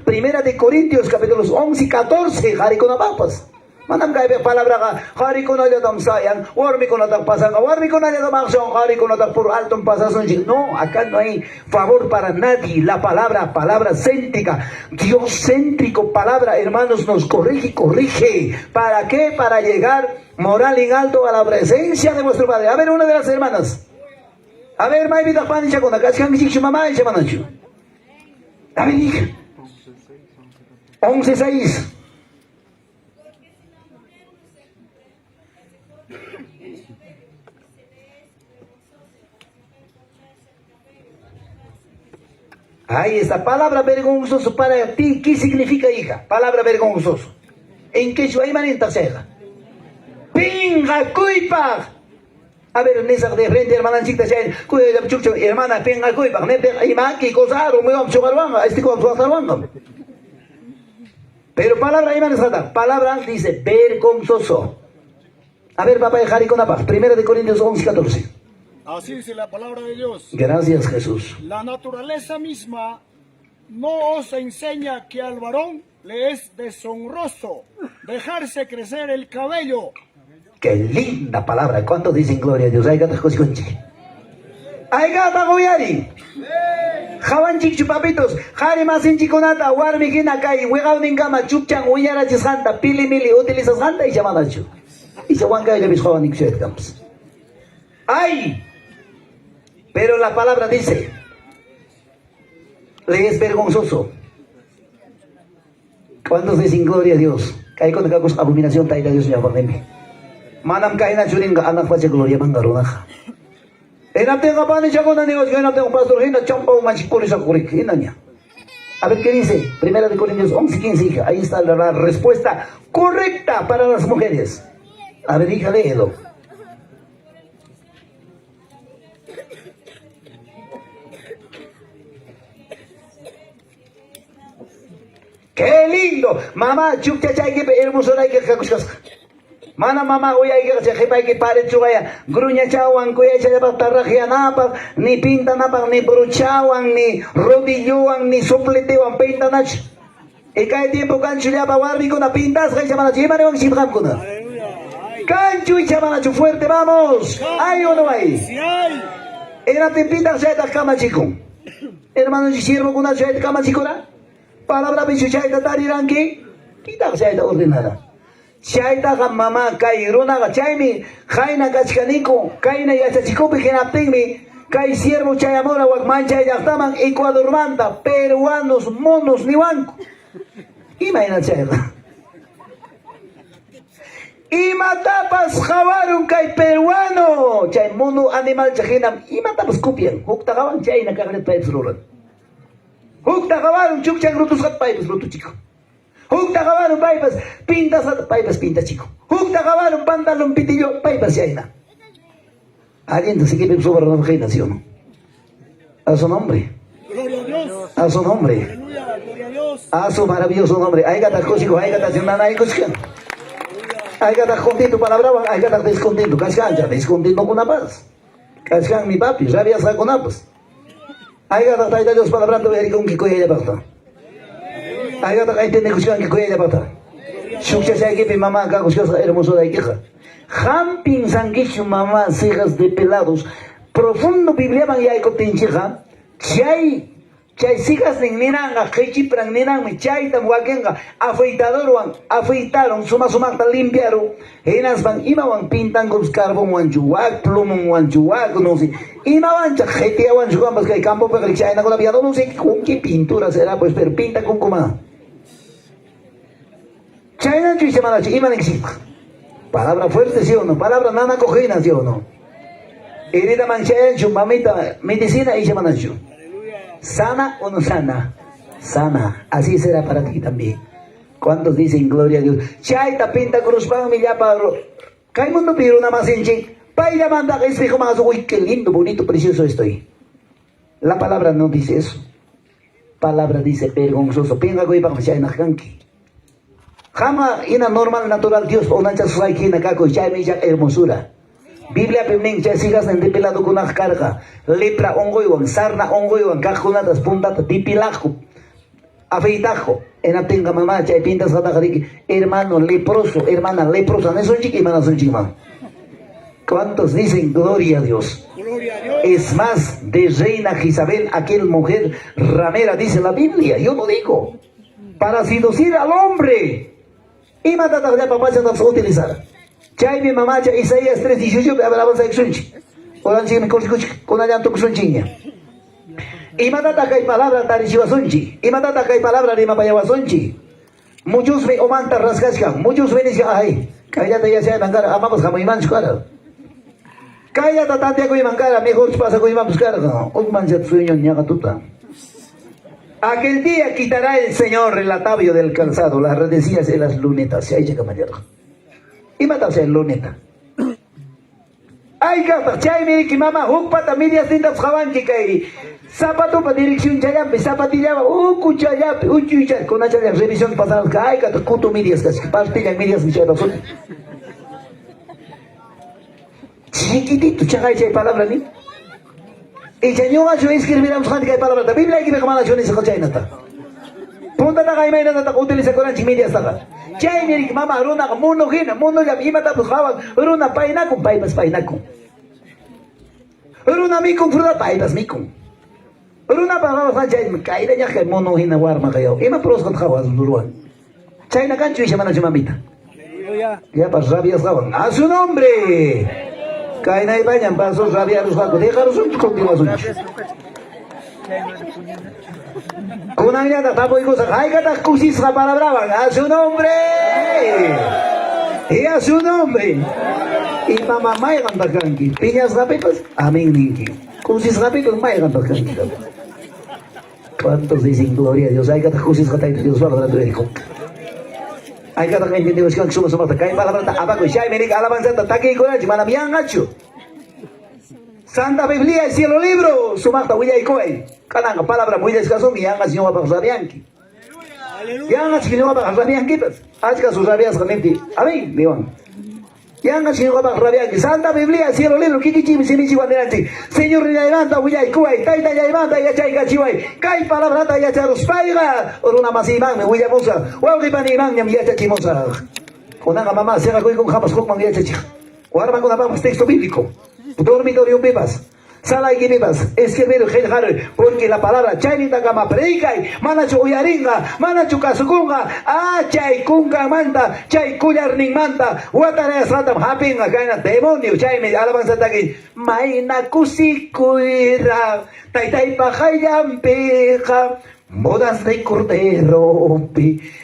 Primera de Corintios capítulos 11 y 14. Jari con una papas. Manam kay palabra ka, hari ko na dam sayan, warmi ko na tang pasang, warmi ko na dam aksyon, hari ko na tang puro altong pasason. No, acá no hay favor para nadie. La palabra céntrica, Dios céntrico, palabra, hermanos, nos corrige. ¿Para qué? Para llegar moral en alto a la presencia de vuestro Padre. A ver, una de las hermanas. A ver, mai vida pan con acá, su mamá y chamanachu. A ver, hija. 11:6. Ahí está, palabra vergonzoso para ti. ¿Qué significa, hija? Palabra vergonzoso. ¿En qué hay manita ceja? Pinga cuipa. A ver, nesa de frente, hermana chica, hermana, pinga cuipa. Y más que cosa, muy vamos a este cosa, pero palabra, ahí manesa, palabra dice vergonzoso. A ver, papá de Jari con la paz. Primera de Corintios 11:14. Así dice la palabra de Dios. Gracias, Jesús. La naturaleza misma no os enseña que al varón le es deshonroso dejarse crecer el cabello. Qué linda palabra. ¿Cuánto dicen gloria a Dios? Ay, gata cosconchi. Ay, gata goyari. Javan chichu papitos. Jari más en chiconata. Warmi gina kai. Huegao ningama. Chupchan. Uyara chisanta. Pili mili. Utilizas ganta y chamanacho. Y se wanka y le bis jovan nik camps. ¡Ay! Pero la palabra dice, le es vergonzoso. ¿Cuántos dicen gloria a Dios? Kay con cagos abominación taida Dios me acordeme. Manam kaina churinga anak fache gloria mangaruna. Enapte kapani chakona negos, enapte un pastor hina champa un machikuri sakurik hinanya. A ver qué dice, Primera de Corintios 11:15, hija. Ahí está la respuesta correcta para las mujeres. A ver, hija, léelo. ¡Qué lindo! Mamá, chukcha chay que hermoso hay que kakuskas. Mana mamá hoy hay que hacer que pare chugaya. Gruña chawan kuya chay patarragia napa, ni pinta napa, ni bruchawan, ni rodilluan, ni sopletewan pinta nach. Y cae tiempo cancho ya para warmi con una pintas, que llaman a chimane van shibham con Aleluya. Ay. cancho y llaman a chu fuerte, vamos. ¿Hay o no hay? Sí hay. Era pintas ya está cama chico. Hermano, si sirvo con una ya está cama chico, ¿no? Palabra bicho ya está tariranki. Quita ya está ordenada. Chaytaqa mama kay runaqa chaymi hayna kachkaniko kayna yachachikupi hinaptinmi kay siervo chayamura wakmanchay llaqtaman Ecuadormanta peruanos monos niwanku imayna chayqa imatapas qawarun kay peruano chay mono animal chahinam imatapas kupian hukta qawan chayna kaqret paypis ruran hukta qawarun chukchan rutusqat paypis rutuchiko hukta qawarun paypas pintas paypas pinta chico hukta qawarun pantalón pitillo paypas chayna alguien se quiere sobre la nación a su nombre Gloria a Dios. a su nombre Aleluya. Gloria a Dios. a su maravilloso nombre hay gata cosico hay gata ciudadana hay cosico hay gata contento palabra hay gata descontento cascan ya descontento con la paz cascan mi papi rabia sa con apos hay gata taita Dios palabra de ver con que coya ya basta hay gata que entiende que coya ya basta Shukcha se que mamá acá cosas hermoso de queja Hamping sanguichu mamá cejas de pelados profundo biblia man ya ko tinchija chay sigas ninanga kechi prang ninang chay tam wakenga afeitaron suma ta limpiaron enas van imawan pintan con carbón wanjuak plumon wanjuak no sé imawan chajete wanjuak más que campo pero chay na con la no sé con qué pintura será pues pero pinta con coma chay na chu semana chi iman existe palabra fuerte sí o no palabra nana cojina sí o no herida manchada en mamita medicina y semana chu sana o no sana sana así será para ti también ¿cuántos dicen gloria a Dios chay ta pinta cruz pan mi ya paro cae mundo piro nada más en chi paila manda que es hijo más uy qué lindo bonito precioso estoy la palabra no dice eso palabra dice vergonzoso pinga goy pa chay na kanki Jama ina normal natural Dios onancha suai kina kako chay mi ya hermosura Biblia pemning chay sigas en depilado con una carga lepra ongoiwan sarna ongoiwan kajunatas puntata dipilajo afeitajo en atenga mamá chay pintas katakariki hermano leproso hermana leprosa no son chiqui hermana son chiqui ¿cuántos dicen gloria a Dios? Gloria a Dios. Es más de reina Jezabel aquel mujer ramera dice la Biblia yo no digo para seducir al hombre y matata ya papá se nos utilizar chay mi mamá chay Isaías 3:18 me hablaba de xunchi oran si me cosi con allá to xunchiña y matata kay palabra tarishiwa sunchi y matata kay palabra rima payawa sunchi muchos me omanta rascasca muchos ven y ay cállate ya sea mangara amamos como imán chukara cállate tante ko imangara mejor pasa ko imán buscar un mancha sueño ñaga tuta. Aquel día quitará el Señor el atavio del calzado, las redecillas y las lunetas. Se ha camarero. Y matarse el luneta. Ay, gata, chay, mire que mamá, pata, medias tintas jabanchi kay. Zapato para dirección chayape, zapatilla, cuchayape, chucha, con una revisión pasada. Ay, gata, cuto medias, casi, pastilla, medias, mi chayla, son. Chiquitito, chay, chay, palabra, ni. Y señor, yo escribiremos gente que hay palabras de Biblia y que me llaman a yo ni se cocha nata. Punta ta gaima nata ta utiliza con anchi media sta. Chay mi mama runa muno gina muno ya ima ta buscaban runa paina con paipas paina con. Runa mi con fruta paipas mi con. Runa para la chay caída ya que mono gina warma kayo. Ima pros con jawas duruan. Chay na cancho y se mana chumambita. Aleluya. Ya pas rabias jawan. A su nombre. Kaina y bañan pasos rabia los vacos. Déjalos un continuación. Con una tapo y cosas. Ay, gata cusis la palabra. A su nombre. Y a su nombre. Y mamá maigan bacanqui. Piñas rapitas. Amén ninki. Cusis rapitas maigan bacanqui. ¿Cuántos dicen gloria a Dios? Ay, gata cusis gata y Dios va a dar el coca. Ay, kata kain hindi waskan suma suma kay palabra ta abago siya merik alabanza ta taki ko na manamiang acho Santa Biblia el cielo libro sumata huya ikoy kanang palabra muy descaso mi angas yo pa sabianki Aleluya. yangas ki no pa sabianki pas aska su sabias kanenti amin diwan Yanga Señor Rabiaki, Santa Biblia, cielo libro, Kikichi, Simichi, Wanderanchi, Señor Rinalanda, Huyay, Kuway, Taita Yaimanda, Yachay, Gachiway, Kai Palabrata, Yacharus Paiga, Oruna Masiman, Huyamosa, Waukipan, Yachachimosa. Kunanga mamá, será con Jamas Hokman Yachachi. Guarda con la texto bíblico. Dormitorio vivas. Sala y vivas. Es que ver el porque la palabra Chainita Gama Predica, Manacho Uyaringa, Manacho Kasukunga, Chay Kunga Manta, Chay Kuyarning Manta, Watare Satam Hapinga, Kaina, demonio, Chay me alabanza aquí. Maina Kusikuira, Taitai Pajayam Peja, bodas de cordero,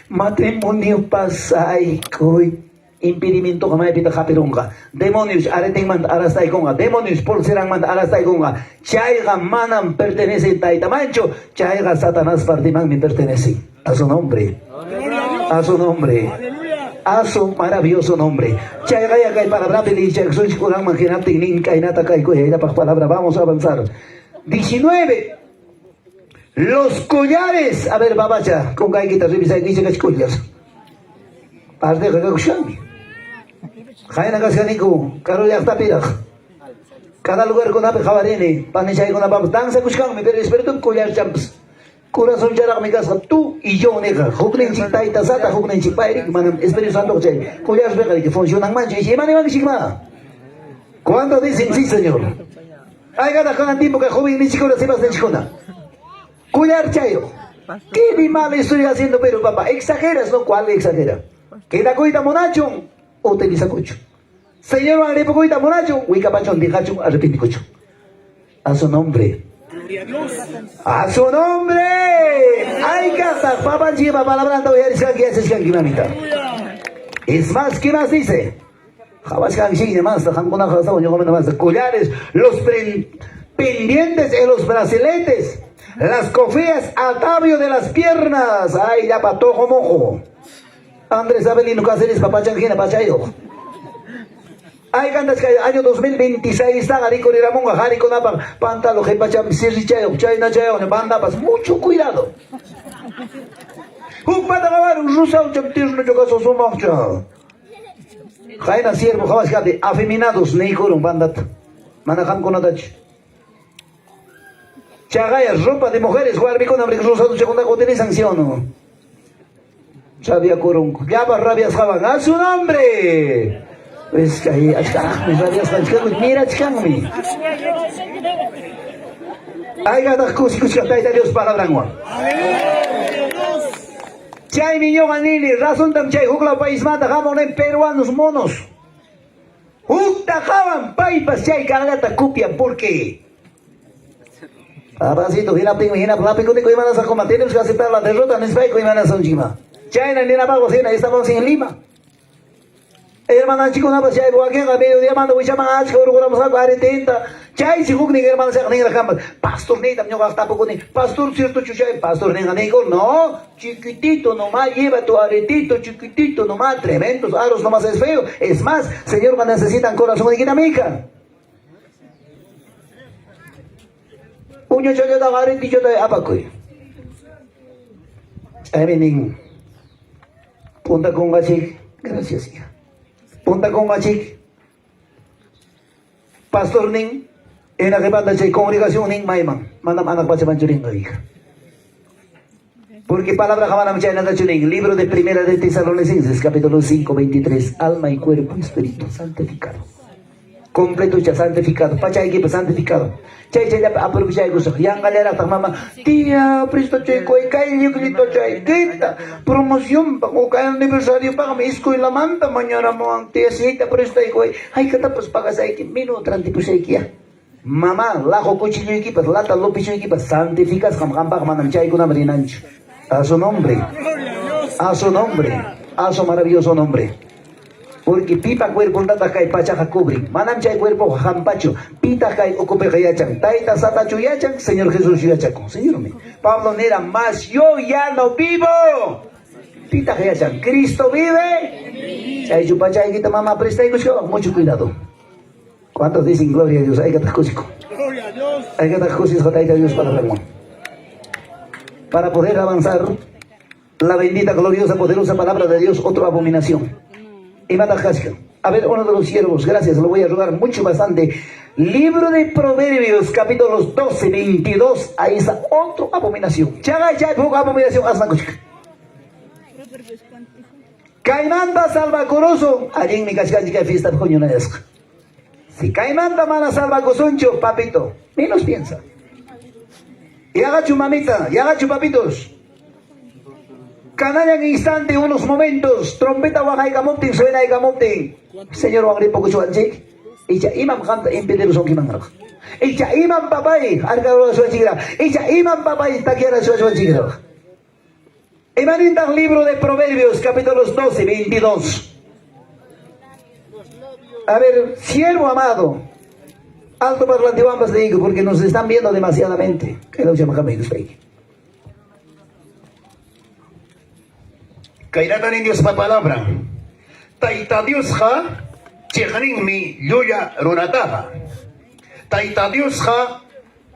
matrimonio pasaicoy. Impedimento que me pita japirunga. Demonios aretingman arastaikonga. Demonios pulserangman arastaikonga. Chaiga manam pertenece taita mancho. Chaiga Satanás partiman me pertenece. A su nombre. A su nombre. A su maravilloso nombre. Chaiga ya kai palabra belicha. Soy kurang manginati nin kainata kai kuya. Palabra. Vamos a avanzar. 19. Los collares. A ver, babacha. Con kai kita revisa y dice que es collas. Parte de Gakushami. Jaina Gascanico, Caro Yactapira. Cada lugar con ape javarene, panichay con abab, danza Kushkami, pero espíritu collar champs. Corazón charak mi casa, tú y yo, nega. Huknen chitay tazata, huknen chipairik, manam, Espíritu Santo, chay. Collar vega que funcionan mancho, y si mani mani sigma. ¿Cuándo dicen sí, señor? Hay gana con tiempo que joven ni chico se va a chicona. Collar chayo. ¿Qué ni mal estoy haciendo, pero papá? Exageras, ¿no? ¿Cuál exagera? Queda coita monacho, utiliza cocho. Señor Magrepo coita monacho, huicapachón, dijacho, arrepenticocho. A su nombre. A su nombre. Hay casa, papá lleva palabra, voy a decir que es mamita. Es más, ¿qué más dice? Collares, los pendientes en los braceletes, las cofías, atavio de las piernas. Ay, ya patojo mojo. Andrés Abelino Cáceres, papá Chanjina, Pachayo. Hay cantas que año 2026 está Garico y Ramón, Garico Napa, Pantalo, Jepacham, Sirrichayo, Chayna Chayo, Bandapas, mucho cuidado. Un patagabar, un rusa, un chamtirno, chocaso, su marcha. Jaina Siervo, Javascate, afeminados, Neikurum, Bandat, Manajam con Atach. Chagayas, ropa de mujeres, Guarbico, Nabric Rosado, segunda cotidiana sanción. Sabia Kurung, Gaba Rabias Javan, a su nombre. Pues que ahí, mis rabias Javan, mira, chicami. Ay, gata, Kusikatay, Dios palabra, Juan. Chay, niño, Manili, razón tam chay, Hukla, país mata, jamón en peruanos, monos. Hukta, javan, paipas, chay, cargata, cupia, ¿por qué? Abasito, hina pingo, hina plapico, de Coimanas a combatir, tenemos que aceptar la derrota, no es para Coimanas a Chima. China ni la pago, estamos en Lima. Hermana chico, no pasa, aquí en la mediodía mando, voy a llamar a chico, orgulamos a 40. Chay, si Hukni, hermana, se ha la cama. Pastor, ni también gasta poco ni. Pastor, cierto, chuchay, pastor, ni no, chiquitito nomás, lleva tu aretito, chiquitito nomás, tremendos aros nomás es feo. Es más, Señor, cuando necesitan corazón de Guinamica. Uño choyo da aretito de apacoy. Ay, Punta con Gachik, gracias, hija. Punta con Gachik. Pastor Ning, en la rebanda de congregación Ning Maiman, mandam anak baca banjuring hija. Porque palabra jamana mechai nada chuning, libro de Primera de Tesalonicenses, capítulo 5, 23, alma y cuerpo y espíritu santificado. Completo ya santificado, pachay que santificado. Chay chay aprovechai gusto. Yang galera ta mama, tía, presto chay koi kai ni grito chay. Kita promoción pa ko kay aniversario pa kami isko la manta mañana mo ang tía sita presto koi. Ay katapos pa kasay ki mino trantipo say kiya. Mama, lajo cuchillo equipas, lata lopicho equipas, santificas kam kam pa manam chay ko na marinancho. A su nombre. A su nombre. A su maravilloso nombre. Porque pipa cuerpo tata kay pachaja cubri, manam chay cuerpo jampacho, pita kay ocupe yachan, taita satachu yachan, Señor Jesús yachaco, Señor mío. Pablo Nera, más yo ya no vivo. Pita yachan, Cristo vive. Chay chupachay quita mamá presta y mucho cuidado. ¿Cuántos dicen gloria a Dios? Hay que estar cosico. Gloria a Dios. Hay que estar cosico, hay que Dios para Ramón. Para poder avanzar, la bendita, gloriosa, poderosa palabra de Dios, otra abominación. Y mata A ver, uno de los siervos, gracias, lo voy a rogar mucho, bastante. Libro de Proverbios, capítulos 12, 22. Ahí está otra abominación. Chaga, ya, poca abominación, haz la cuchica. Caimanta salvacoroso, allí en mi cascachica de fiesta, coño, no es. Si caimanta mana salvacosoncho, papito, menos piensa. Y agacho mamita, y agacho papitos. Canalla en instante, unos momentos, trompeta baja y gamonte, suena y gamonte. Señor Wangri poco chuanchik, y imam canta en Pedro son kimangraj. Y imam papay, arcado su chigra, y imam papay, taquiera su chigra. Emanita libro de Proverbios, capítulos 12, 22. A ver, siervo amado, alto parlante, vamos de digo, porque nos están viendo demasiadamente. Que no se llama usted. Kairatan en Dios pa palabra. Taita Dios ha, chejanin mi yuya runataha. Taita Dios ha,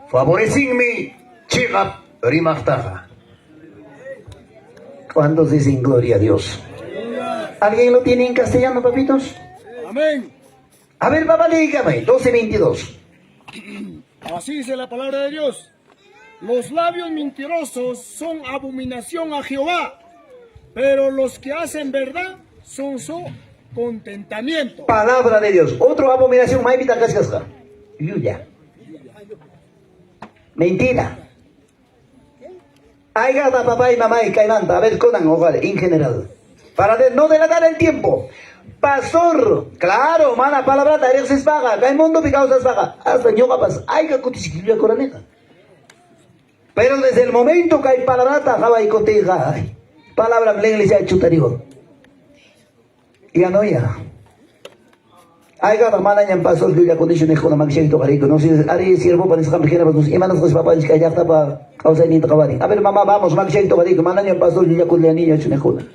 favorecin mi chigap rimachtaha. ¿Cuántos dicen gloria a Dios? ¿Alguien lo tiene en castellano, papitos? Amén. A ver, papá, dígame, 12:22. Así dice la palabra de Dios. Los labios mentirosos son abominación a Jehová, pero los que hacen verdad son su contentamiento. Palabra de Dios. Otro abominación, maivita cascasca. Yuya. Mentira. Hay gata, papá y mamá y caimanta. A ver, Conan, hogar, en general. Para no delatar el tiempo. Pastor, claro, mala palabra, tareas se paga. Caimundo picado se paga. Hasta yo capaz. Hay que cutichiquillo coroneta. Pero desde el momento que hay palabra, tajaba y coteja. Palabra en la iglesia chutario. Ya no ya. Hay que mana yang pastor que ya condiciones con la magiciento carico. No sé, haré siervo para esa campejera para tus imanos que papá que ya está para causa ni tocabari. A ver mamá, vamos, magiciento carico. Mana yang pastor que ya con la niña chunejuna.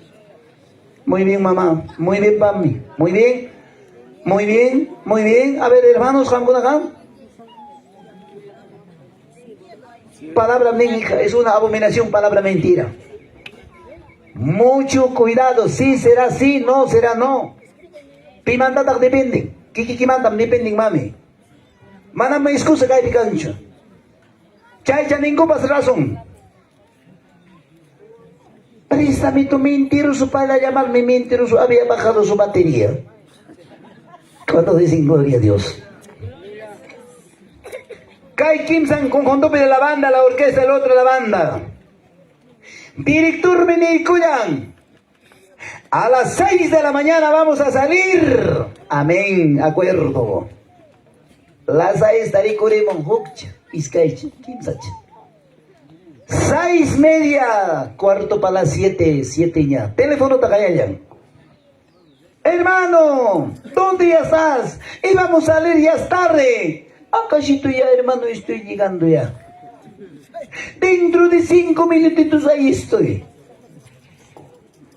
Muy bien mamá, muy bien mami, muy bien, muy bien, muy bien. A ver hermanos, palabra menija, es una abominación, palabra mentira. Mucho cuidado, sí será sí, no será no. Pimanda depende, kiki mandam depende mami. Mana me excusa que hay picancha. Chay ningún pas razón. Préstame tu mentiroso para llamarme mentiroso. Había bajado su batería. Cuando dicen gloria a Dios. Kai Kimsan, conjunto de la banda, la orquesta, el otro la banda. Director Menikuyan. A las 6 de la mañana vamos a salir. Amén, acuerdo. Las 6 tarikurimon hukcha. Iskaicha, Kimsacha. 6:30, cuarto para las 7, 7 ya. Teléfono Takayayan. Hermano, ¿dónde ya estás? Íbamos a salir, ya es tarde. Acáshito ya, hermano, estoy llegando ya. Dentro de 5 minutitos ahí estoy.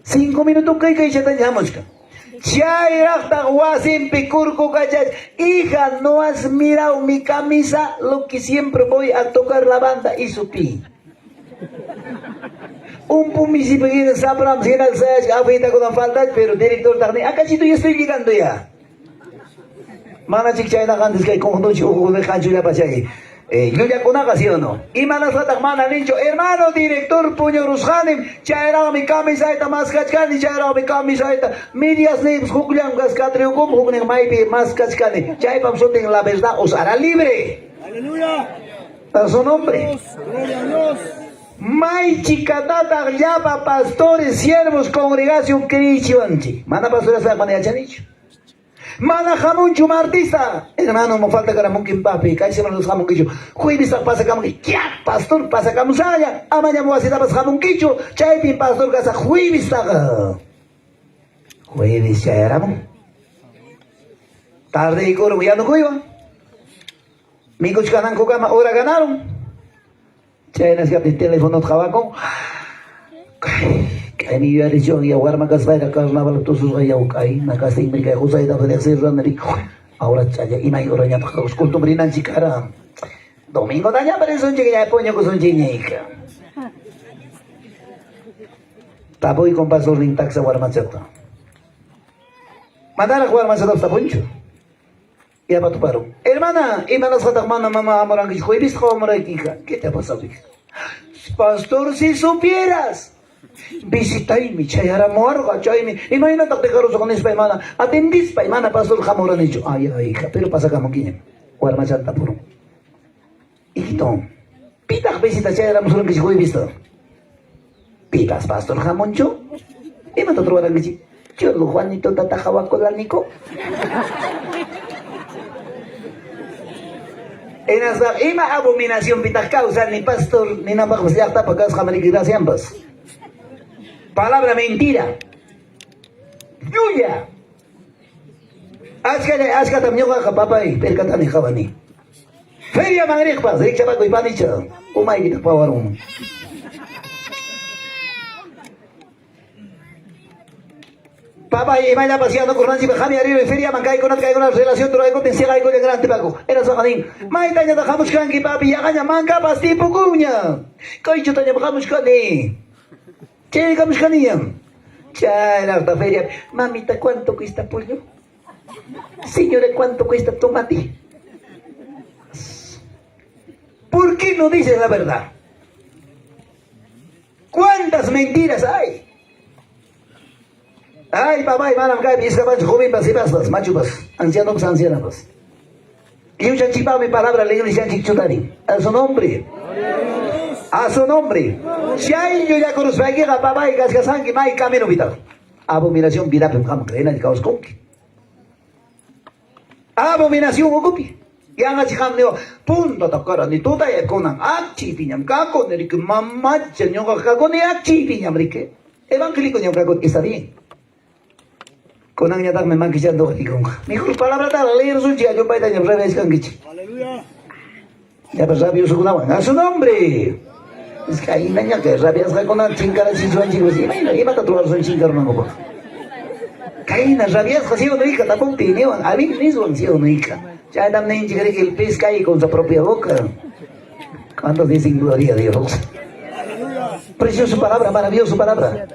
5 minutos que ya te llamamos. Hija, no has mirado mi camisa, lo que siempre voy a tocar la banda y supí. Un pumisi pequeño sapram, si el sayas, afeita con la falda, pero director tarde, acá sí yo estoy llegando ya. Mana chichay na cantes que con un chico de cancho ya pasé. Yo ya con ocasión no. Y manas la mana nicho, hermano director puño rushanim, chaira mi camisa esta más cachcani, chaira mi camisa esta, medias names, jugulan gas catrio como jugulan maipi más cachcani, chay pam soten la verdad os hará libre. Aleluya. A su nombre. Gloria a Dios. May chicatata llama pastores, siervos, congregación cristianchi. Mana pastores la manera chanicho. Mana jamón chumartista. Hermano, me falta caramón papi. Cae se los jamón quicho. Jueves pasa jamón quicho. Pastor, pasa camusaya. Amaña mo así tapas jamón quicho. Chaypin pastor casa jueves taga. Jueves ya éramos. Tarde y coro ya no cuiva. Mi cochcanan cocama hora ganaron. Chaynas que el teléfono trabajo. Kaya mi yari siya ang yawar magkasbay na karnaval to sa yaw kay nakasing may kaya kusay na pwede sir na rin. Ahora chaya imay ora niya pakakus kulto marinan si Kara. Domingo na niya pa rin sunji kaya po niya kusunji niya ika. Tapoy kong pastor ring tak sa warmat sa to. Mandar a jugar más a hasta poncho. Ya para tu paro. Hermana, y me las mana mamá amoranguis. ¿Jueves como hija? ¿Qué te ha pasado, hija? Pastor, si supieras. Visitai mi chayara morga, chaymi. Imagínate que te con esta hermana. Atendís pa hermana, pastor, jamón han dicho. Ay, hija, pero pasa como quien. Guarma chanta puro. Hijito, pitas visita chayara musuran que si jueves visto. Pitas, pastor, jamoncho. Y me otro que si. Yo lo Juanito tatajaba con la Nico. En esa ima abominación pitas causa ni pastor ni nada más ya está para casa gracias ambas. Palabra mentira. Yuya. Aska también ga papa y percata ni jabani. Feria Madrid pas, rica pa y panicha. O mai kita pawarum. Papa y vaya paseando con Nancy Bajami arriba y feria mancay con una relación pero hay potencial hay con el gran tepaco. Era Sajanín. Mai tanya dejamos canqui papi ya gaña manca pasti pucuña. Coicho tanya bajamos cani. Che dejamos canilla. Ya era esta feria. Mamita, ¿cuánto cuesta pollo? Señora, ¿cuánto cuesta tomate? ¿Por qué no dices la verdad? ¿Cuántas mentiras hay? Ay, papá, y manam cae, pisca, macho, joven, pas y pasas, macho, pas, anciano, pas, anciana, pas. Y un chanchipao mi palabra, le digo, chanchichutani, a su nombre. A su nombre. Si hay yo ya con los vaqueros, papá, y cascasan, que mai camino vital. Abominación, vida, pero jamás, creen al caos con que. Abominación, ocupi. Y haga chicam, neo, punto, tocara, ni toda, y con un acchi, piñam, caco, ni que mamá, señor, caco, ni acchi, piñam, rique. Evangélico, ni caco, está bien. Con ang nyatak memang kisah doa ikong. Mikul palabra tal leer suci ayo baita nyam revés kan kici. Aleluya. Ya bersabio sukunawan. A su nombre. Es que ahí nanya que rabias ka con chingara si suan chingos. Ima ta tuar suan chingar no ko. Kaina rabias ka si uno hija tapong tiniwan. A mí ni suan si uno hija. Ya dam nen chingare que el pez cae con su propia boca. Cuando dicen gloria a Dios. Preciosa palabra, maravillosa palabra.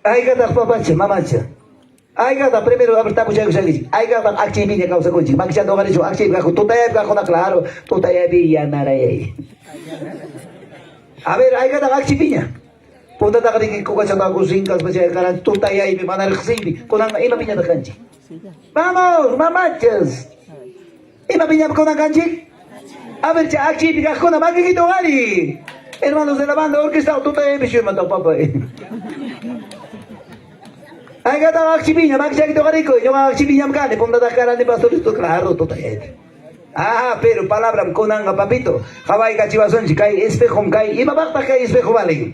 Ay kata papacha, mamacha. Ay kata primero apertamos ya que ay kata actividad causa coche. Maksud doa itu actividad aku tutaya aku nak claro, tutaya bi ya narai. A ver, ay kata actividad. Punta tak di ko kaca aku singkas baca karan tutaya bi mana khsibi. Kunang ima pinya kanji. Vamos, mamachas. Ima pinya kunang kanji. A ver, ya actividad kuna magi gitu hari. Hermanos de la banda orquesta tutaya bi shuma ta papa. Ay kata akchipinya, maksudnya itu kan ikut, cuma akchipinya kan, pun tak karan di pastor itu claro, tu tahu. Ah, pero palabra kunang papito, Hawaii kaciwason kai espejo kai, ima bakta kai espejo balik.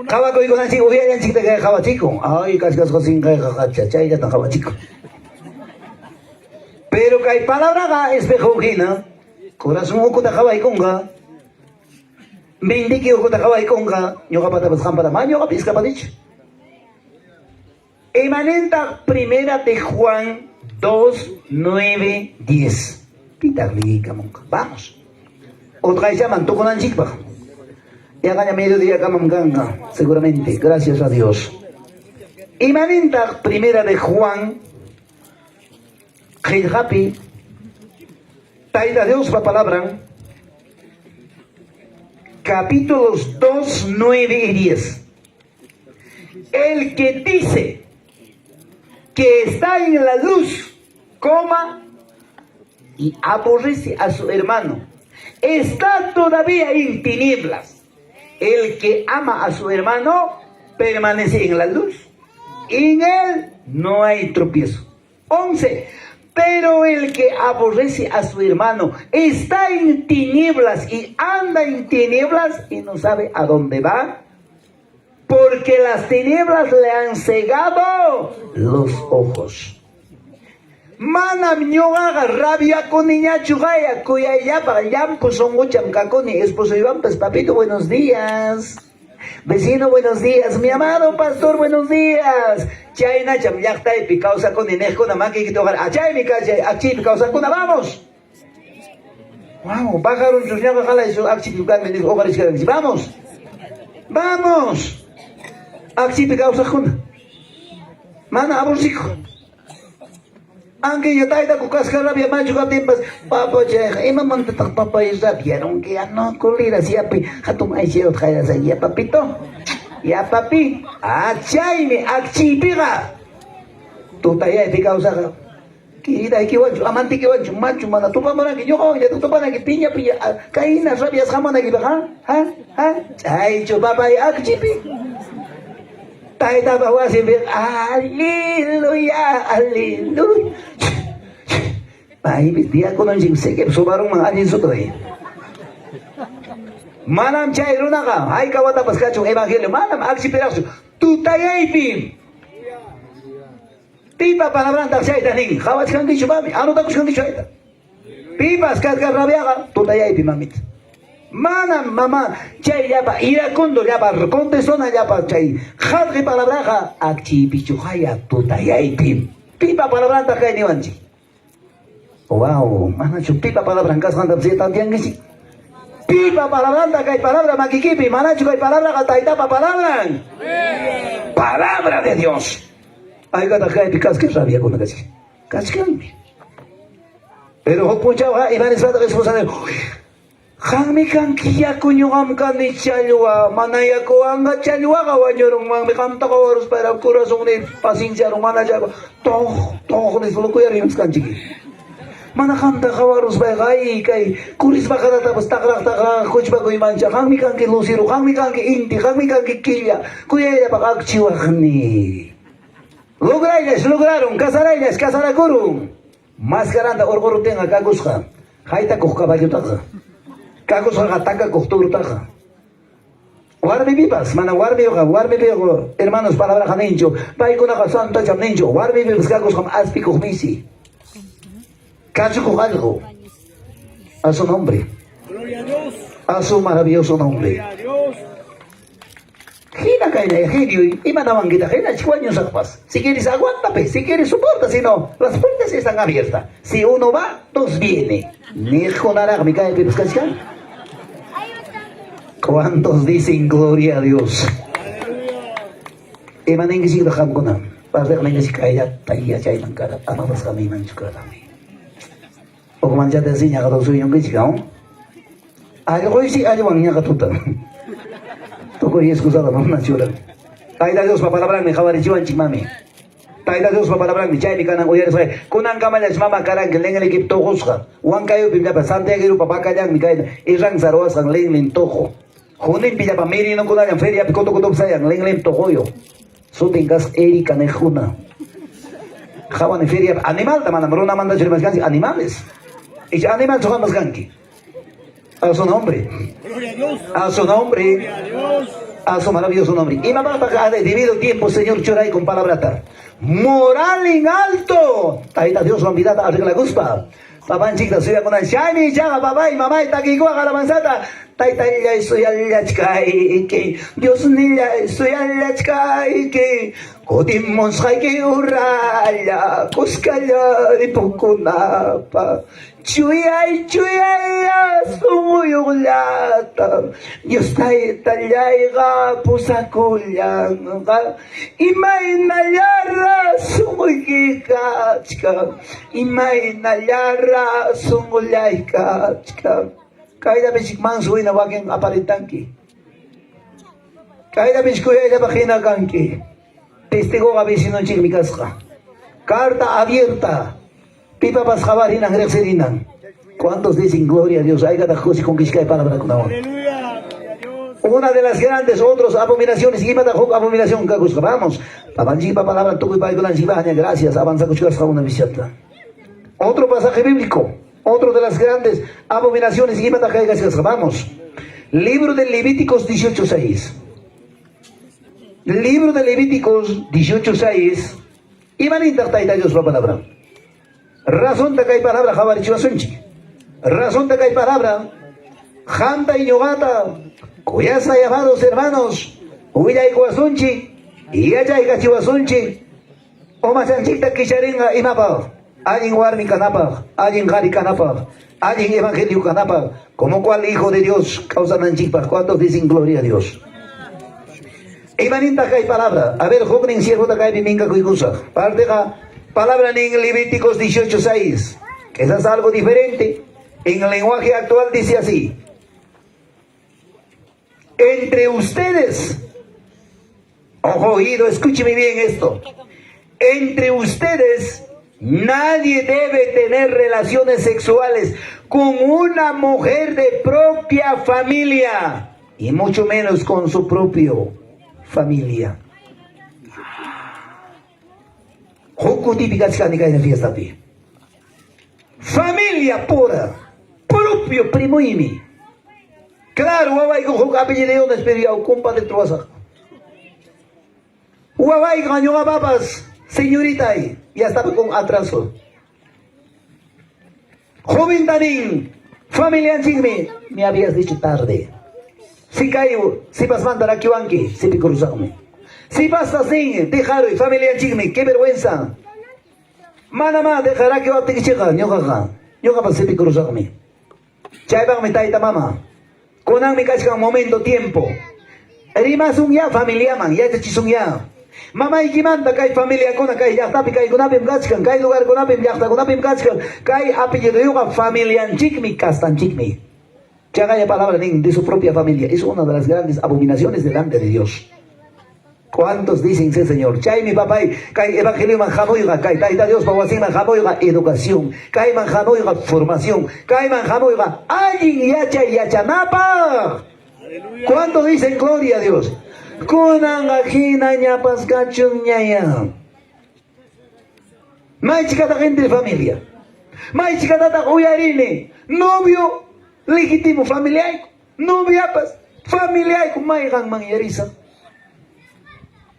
Hawa ko ikut nanti, uya yang cikta kai hawa chico, ay kas kosin kai kakacha, cai jatan hawa chico. Pero kai palabra ka espejo kina, corazón ko ta hawa ikonga, mendiki ko ta hawa ikonga, nyoka pata pas kampara, nyoka piska padich. Emanenta primera de Juan 2, 9, 10. Pitarlica, monca. Vamos. Otra vez llaman, toco una chica. Ya gana mediodía, camanganga. Seguramente, gracias a Dios. Emanenta primera de Juan. Happy. Taida Dios la palabra. Capítulos 2, 9 y 10. El que dice que está en la luz, coma, y aborrece a su hermano, está todavía en tinieblas. El que ama a su hermano permanece en la luz, y en él no hay tropiezo. 11. Pero el que aborrece a su hermano está en tinieblas y anda en tinieblas y no sabe a dónde va, porque las tinieblas le han cegado los ojos. Manam ñoga rabia con niña chugaya, cuya ya para llampo son mucham caconi, esposo Iván, pues papito, buenos días. Vecino, buenos días. Mi amado pastor, buenos días. Chayna cham yakta y picausa con inejo na maki que tocar. Achay mi calle, aquí picausa con vamos. Wow, bajaron sus llagas jala y su axi picar me dijo, vamos. Vamos. Aksi picausa con. Mana abusico. Aunque yo taida con casca rabia macho que tiempas papa cheja y mamá te tak papa y vieron que ya no correr así api hatum ay se otra ya papito ya papi achaime akchipiga tu taya de causa querida hay que wancho amante que wancho macho mana tu pamara que yo ya tu pana que piña caína rabias jamana que ha ay cho papa y akchipi taida bawa se ver aleluya aleluya ay dia ko nang sing ke sobarong mga anjing suto manam chay runaka ay kawata paskachong evangelio manam aksipiraso tutayay pim pipa palabran tak chay taning khawat kan ki chubami ano tak kan ki chay ta pipas kaskar rabiaga tutayay pim mamit manam mama chay yapa irakundo yapa contestona yapa chay khadri palabraja akchipichuhaya tutayay pim pipa palabran tak kay niwanchi. Wow, mana pipa palabra en casa anda tan bien que sí. Pipa palabra anda que palabra maquiquipi, mana chuca y palabra gataitapa palabra. Palabra de Dios. Ay gata que picas que rabia con la casi. Casi. Pero ho punchaba y van a estar responsable. Kami kan kiya kunyungam kan ni chalwa manaya ko anga chalwa ka wanyorong mang mikam ta ko oros para kurasong ni pasensya rumana jaba. Toh ni sulu ko yarim kan chiki. Mana kanta kawarus bay kay kuris ba kada tapos takrak coach ba ko imancha kang mi kang lusiro kang mi kang inti kang mi kang kilya kuya ya pakakchiwa ni lograron kasarayles kasarakurum maskaranda orgoro tenga kagusha haita ko kabalyo taka kagusha taka ko turu taka warmi bipas mana warmi ko hermanos palabra kanincho bay ko na santa chamnincho warmi bipas kagusha aspi ko misi Cacho con algo a su nombre, a su maravilloso nombre. Gina cae genio y mandaban que tajena chihuaños aguas. Si quieres aguántame, si quieres soporta, si no, las puertas están abiertas. Si uno va, dos viene. Ni con mi cae pescascan. ¿Cuántos dicen gloria a Dios? Emanen que si lo ham con am. Para ver que si cae ya taía chay mancada, amabas kami manchukarami. O como ya te enseña que todo suyo que chicao. Algo y si hay un niño que tuta. Toko y excusado no una chula. Taida Dios pa palabra mi jawari chiwan chimami. Taida Dios pa palabra mi chay mi kanan uyar sai. Kunan kamala mama karan que lenga ekip to hosga. Wan kayo pimya pa sante giru pa pakayang mi kaida. Irang sarwas ang leng lin toho. Hunin pilla pa miri no kunan feria pikoto koto sayang leng lin tohoyo. So tingas eri kanejuna. Jawan feria animal tamana brona manda chirimas gansi animales. Y animal son más ganki. A su nombre. A su nombre. A su maravilloso nombre. Y mamá ha dividido el tiempo, Señor Choray, con palabrata. Moral en alto. Taita Dios olvidada, arregla guspa. Papá en chica, soy con el shiny, chaga, papá y mamá, está aquí, guaga la manzata. Taita ella, soy al lachkai, que Dios niña, soy al lachkai, que Kodimons hay que urraya, kuskaya, di pokunapa. Chuyay, sumuyulata. Dios tayo talayga, pusakulyang ka. Imay nalyara, sumugikachka. Imay nalyara, sumulay kachka. Kaya na bisik man suwi na waking aparitangki. Kaya na bisik kuya na bakinaganki. Testigo ka bisin ng chikmikas ka. Carta abierta. Pipa pasjabarin ang rekserinan. ¿Cuántos dicen gloria a Dios? Hay cada cosa con que palabra con ahora. Una de las grandes otras abominaciones. Y abominación que vamos. Papanjipa palabra tuku y paigolanjibaña. Gracias. Avanza kuchkas una visita. Otro pasaje bíblico. Otro de las grandes abominaciones. Y vamos. Libro de Levíticos 18:6. Libro de Levíticos 18:6. Y van a intentar Dios la palabra. Razón de que hay palabra, Javarichivasunchi. Razón de que hay palabra, Janta y Ñogata, cuyas llamados hermanos, Huilla y Guasunchi, y allá y Gachivasunchi, o Machanchita Kisharinga y Napa, alguien Warmi Canapa, alguien Gari Canapa, alguien Evangelio Canapa, como cual hijo de Dios causa Nanchipa. ¿Cuántos dicen gloria a Dios? Imaninta hay palabra. A ver, joven siervo de kai minga kuikusa. Parteja, palabra en Levíticos 18:6. Que eso es algo diferente. En el lenguaje actual dice así. Entre ustedes, ojo oído, escúcheme bien esto. Entre ustedes, nadie debe tener relaciones sexuales con una mujer de propia familia. Y mucho menos con su propio familia. Joco típica en la fiesta. Familia pura, propio primo y mi. Claro, guabay con joco apellido despedido, compa de troza. Guabay ganó a papas, señorita ahí, ya estaba con atraso. Joven Tanín, familia Chigme, me habías dicho tarde. Si caigo, si vas a mandar a Kiwanki, si te cruzame. Si vas a sin, dejar y familia Chigme, qué vergüenza. Manama, dejará que va a te chica, ñoja, ñoja para si te cruzame. Chaiban me taita mama. Conan me casca un momento, tiempo. Rimas un ya, familia man, ya te chisung ya. Mama y kimanta kai familia con kai ya tapi kai gunapim gachkan kai lugar gunapim ya ta gunapim gachkan kai apellido yuga familia Chigme castan Chigme. Chaga ya palabra de su propia familia. Es una de las grandes abominaciones delante de Dios. ¿Cuántos dicen, sí, Señor? Chay mi papá, kai evangelio manjamoiga, kai taita Dios bawasin manjamoiga, educación, kai manjamoiga, formación, kai manjamoiga, alguien yachanapa. ¿Cuántos dicen gloria a Dios? Kunan ajina ñapas gachun ñaya. May chicata gente de familia. May chicata uyarine. Novio legítimo familiar. Novia pas familiar con maygan mangyariza.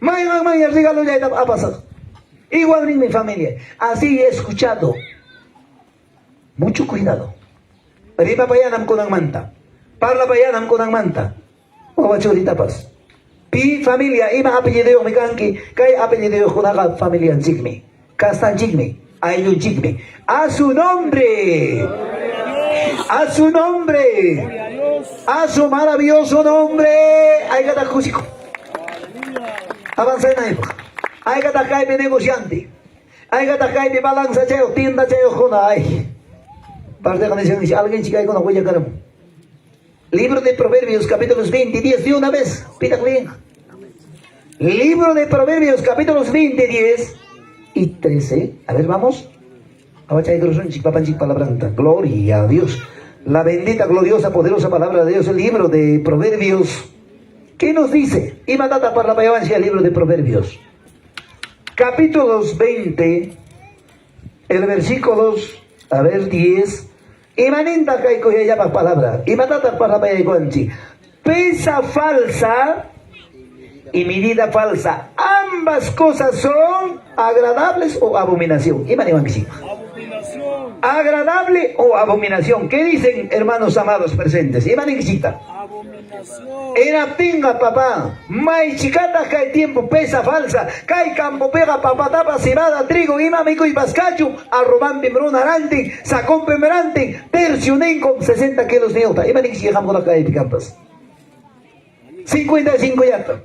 Maygan mangyar regalo ya ha pasado. Igual ni mi familia. Así he escuchado. Mucho cuidado. Ripa payanam con manta. Parla payanam con manta. Wawachorita pas. Pi familia, ima apellido me canqui, kai apellido junaga familia Chigme, Castan Chigme, Ayun Chigme, a su nombre, a su nombre, a su maravilloso nombre, hay que estar cusico, avanza en la época, hay que estar negociante, hay que estar mi balanza cheo, tienda cheo juna, ay, parte de la canción dice, alguien chica con la huella caramba. Libro de Proverbios, capítulos 20, 10, de una vez. Pita bien. Libro de Proverbios, capítulos 20, 10 y 13. A ver, vamos. Gloria a Dios. La bendita, gloriosa, poderosa palabra de Dios. El libro de Proverbios. ¿Qué nos dice? Y matata para la payabancia, el libro de Proverbios. Capítulos 20, el versículos, a ver, 10. Y maninta caico ya llama palabra. Y matata para payaguanchi. Pesa falsa y medida falsa. Ambas cosas son agradables o abominación. Y maniwanchi. Abominación. Agradable o abominación. ¿Qué dicen, hermanos amados presentes? Y maniquisita. Abominación. Era pinga papá, may chicata cae tiempo pesa falsa, cae campo pega papatapa, cebada, trigo, imamico y pascacho, arroban pembrón arante, sacón pemerante, tercio con 60 kilos de ota. Imanik si llegamos a caer picampas. 55 yata.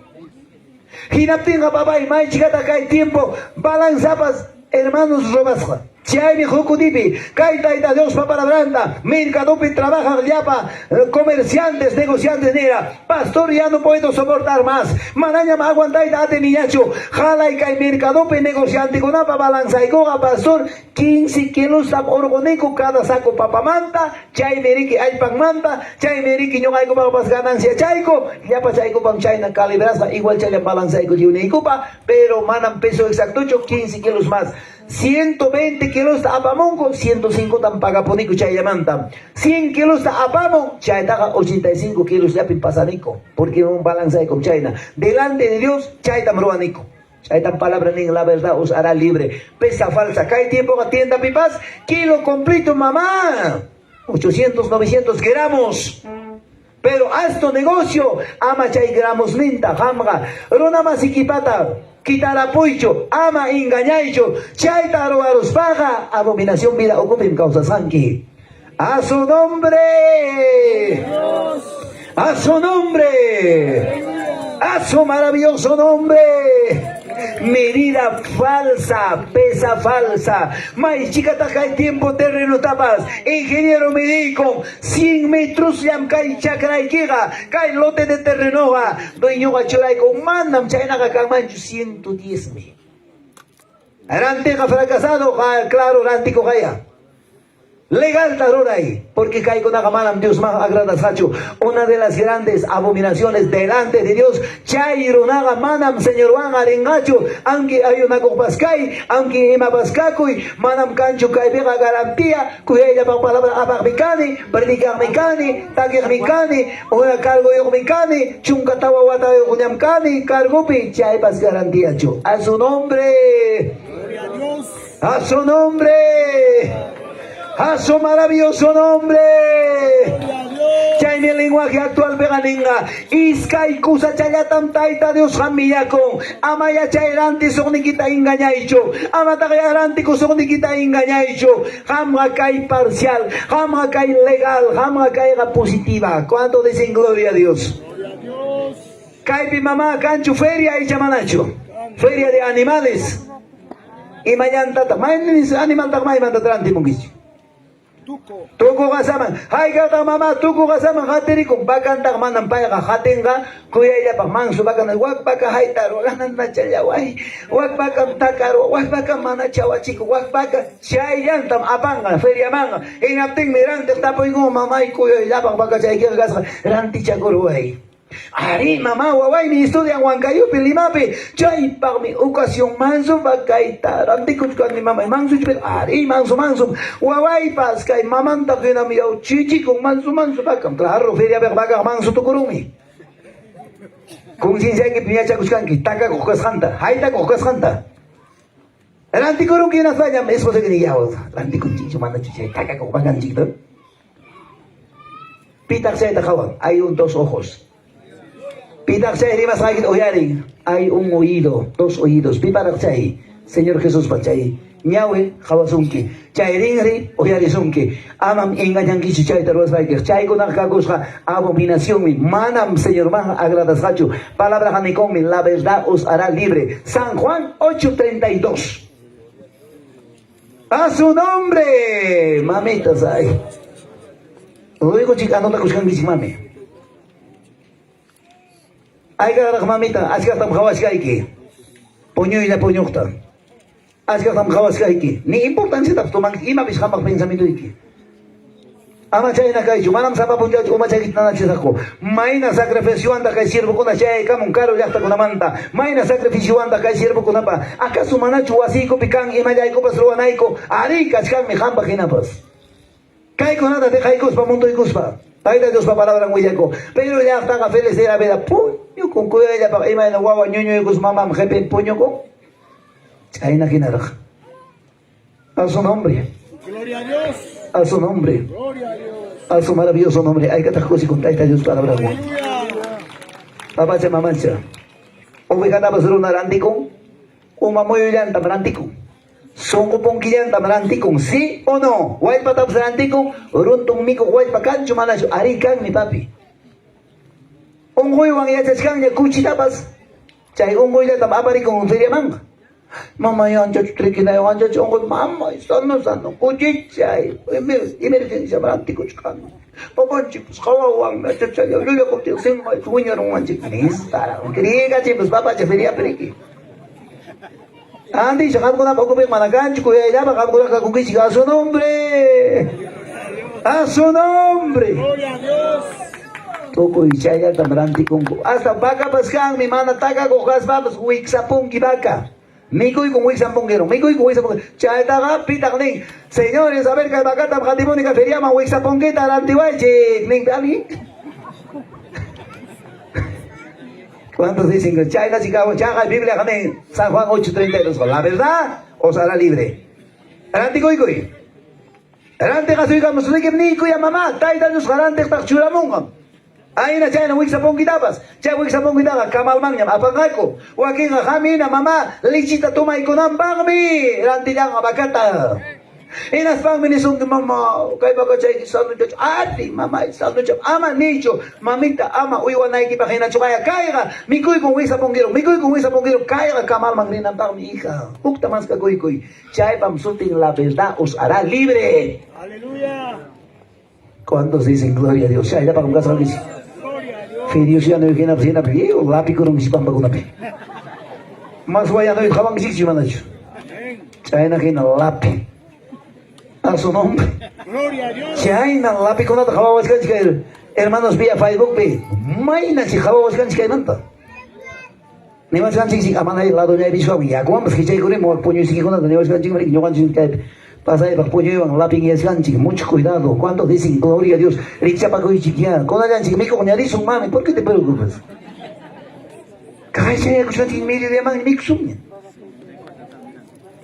Hinapinga papá y may chicata cae tiempo, balanzapas, hermanos robasja. Chay mi jucudipi, caita Dios para la branda, mercadopi trabaja llapa, comerciantes, negociantes nera, pastor ya no puedo soportar más, manaña ma aguantaita ate niñacho, jala y cae mercadopi negociante con apa balanza y goga pastor, 15 kilos de orgoneco cada saco papamanta, chay meriki ay pan manta, chay meriki no hay como pas ganancia chayco, ya pa chayco pan chayna calibraza, igual chay la balanza y copa, pero manan peso exacto, 15 kilos más. 120 kilos de apamonco, 105 tan pagaponico chayamanta. 100 kilos de apamon, chaytaga 85 kilos de apipasanico, porque un balance con China. Delante de Dios, chaytam ruanico. Chaytam palabra ni la verdad os hará libre. Pesa falsa, cae tiempo a tienda pipas, kilo completo mamá. 800, 900 gramos. Pero haz tu negocio, ama chay gramos linta, jamga, rona más equipata. Quitar apoyo, ama engañaicho, chaita robaros paga, abominación vida ocupen causa sanki. A su nombre, a su nombre, A su maravilloso nombre. Medida falsa, pesa falsa. May chica hay tiempo terreno tapas. Ingeniero médico, 100 metros yam kai chakra ikiga, kai lote de terreno va. Dueño gachuray con mandam chayna kamanchu 110,000. Aranteja fracasado, claro, rantico gaya. Legal taroray, porque caigo na gamanam Dios más agrada sacho. Una de las grandes abominaciones delante de Dios. Chairo naga manam señor Juan arengacho, aunque hay una copascay, aunque ima pascacoy, manam cancho caibega garantía, cuya pa palabra abamicani, predicar micani, taguer micani, una cargo yo micani, chuncatawa wata yo kunyamcani, cargopi, chaipas garantía cho. A su nombre, Gloria a Dios. a su nombre. A su maravilloso nombre. Gloria a Dios. Chay en el lenguaje actual veganinga. Iskay kusa chayatam taita Dios hamiyako. Amaya chayrante sognikita engañaicho. Amatagayarante kusognikita engañaicho. Hamga kay parcial. Hamga kay legal. Hamga kay positiva. ¿Cuánto dicen gloria a Dios? Gloria a Dios. Kay mamá cancho feria y chamanacho. Feria de animales. Y mañana tata. Mañana animal takmay mandatrante mungicho. Tuco. Tuku kasaman, hay kata mama, tuku kasaman, hateri kung bakan tak manang paya ka hatenga, kuya ila pag mangso bakan, wag baka hay taro, lanan na chayaway, wag baka takaro, wag baka mana chawa chico, wag baka chayan tam apanga, feria manga, inapting mirante, tapoy ko mamay kuya ila pag baka chay kaya kasa, ranti chaguruay. Ari mama waway ni estudian Huancayo Pilimape chay pag mi ocasión manso bagkaita ranti kuchkan ni mama manso chipel ari manso waway pas kay mamanta ko na miyaw chichi kung manso bagkam claro feria baga manso tukurumi kung sinsay ki piñacha kuchkan ki taka kukas kanta haita kukas kanta ranti kurung kinas vaya esposa que ni yaw ranti kuchicho manda chuchay taka kukagan chikto pitak say takawag hay dos ojos. Pidaksay rimas agit oyaring, hay un oído, dos oídos. Piparaksay, Señor Jesús pachay. Ñawe, jawasunki. Chay ringri, oyarizunki. Amam engañanki chay tarwas baikir. Chay kunak kagusha, abominación mi. Manam, Señor man, agradas hachu. Palabra hanikon mi, la verdad os hará libre. San Juan 8:32. A su nombre, mamitas ay. Oigo chica, no la kuskan mami. Ay ka mamita, asika tam khawas kaiki. Punyo ina punyokta. Asika tam khawas kaiki. Ni importancia tap tumang ima bis hamak pensamiento iki. Ama chay na kay manam sa papunja uma chay kitna na chisako. May na sacrificio anda kay sirvo ko na chay kamong karo yakta ko na manta. May na sacrificio anda kay sirvo ko na pa. Akaso manachu wasiko pikang imayay ko pasruanay ko. Ari kachkan mi hamba kinapas. Kay ko nada de kay kus pa mundo ikus pa. Tayo Dios pa palabra ng ko. Pero ya está feliz de la vida. Puño con cuya ella pa ima na wawa ñoño ikus mamam jepe puño ko. Chay na kinaraj. A su nombre. Gloria a Dios. A su nombre. Gloria a Dios. A su maravilloso nombre. Hay que tajosi con taita Dios palabra mo. Aleluya. Papacha mamancha. Ubicada pa suru narandikong. Umamoyo yan tamarandikong. Songo pong kiyan tamarandikong. Sí o no? Huwag patapos narandikong. Runtong miko huwag pakancho manasyo. Ari kang ni papi. Unggoy wang yachas kang niya kuchi tapas. Chay unggoy na tamapari kong feria mang. Mama yan chach triki na yung chach unggoy. Mama sano kuchi chay. Emergency marandikong chikano. Papa chipos kawawang na chach chay. Luya ko tiyo sing may kunya rong wan chik. Nista. Kiriga chipos papa chay feria periki. Andi, sacam ko na pagkupik managancho, kuya ella, baka ko na kagugis, a su nombre. A su nombre. Gloria a Dios. Toko ichaya tamaranti kungko. Hasta baka paskang, mi mana taga ko kas babas, wik sapong kibaka. Mikoy kung wik sapong kero, mikoy kung wik sapong kero. Chay taga, pitak ning. Señores, a ver, kay baka tapakatimo ni kaferia, ma wik sapong kita, rantiway, chik, ning, dali. ¿Cuántos dicen que China Chicago Chaga Biblia Jané San Juan 8:32? La verdad os hará libre. Adelante koy. Adelante kasoy ka musulikim ni kuya mama. Tayo nos garante tak churamong. Ay na China wik sa pong kitabas. China wik sa pong kitabas kamalmang niya apangay ko. Waking kami na mama lichita tumay ko nang bangmi. Adelante lang abakata. En las familias son de mamá, kay baka chay sanducho, ati mamá sanducho, ama nicho, mamita ama uy wanay ki pakina chukaya kaya, mikoy kung wisa ponggiro, kaya kamal mangrinam tao mi hija, ukta mas kagoy, chay pamsuting la verdad os hará libre. Aleluya. ¿Cuántos dicen gloria a Dios? Chay da para un caso dice, Gloria a Dios. Firius ya no hay quien apsina, pero lapi con un hispam bagunape. Mas vaya no hay jabang siksi manacho. Amén. Chay na kina lapi. A su nombre. Gloria a Dios. Chayna lapi kunata jawawas kanchikay hermanos vía Facebook pe mayna si jawawas kanchikay nanta ni mas kanchik si amanay lado niya biswa ya kuam mas kichay kuri mo puño si kunata ni mas kanchik mari nyo kanchik kay pasay pa puño yung lapi yes kanchik mucho cuidado cuánto dicen gloria a Dios richa pa koy chikia kona kanchik miko kunyari sung mami ¿por qué te preocupas? Kaya siya kushanchik medio de man miko sumya.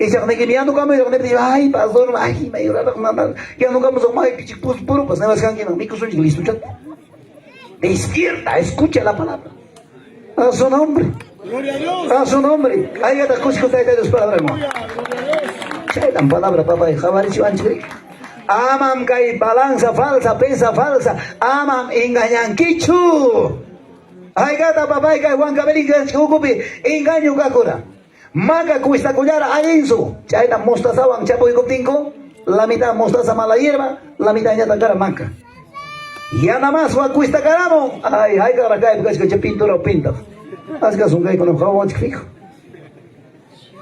Y si alguien me ando como yo, me dice, ay, pastor, ay, me llora, mamá, ya no vamos a más, que chicos, puro, pues nada más que me mico soy listo, despierta, escucha la palabra. A su nombre. Gloria a Dios. A su nombre. Ahí está, escucha que te Dios palabra, hermano. Gloria a Dios. Chay tan palabra, papá, y jabar si van chiri. Aman kay balanza falsa, pesa falsa, aman engañan kichu. Ay, gata, papá, y kay Juan Cabelín, que ocupe, engaño kakura. Maga cuesta collar a Enzo. Chaita mostaza wang chapo y coptinco. La mitad mostaza mala hierba, la mitad ya cara manca. Ya nada más va cuesta caramo. Ay, cara cae porque es que pintura o pinta. Haz que un gay con un jabón chico.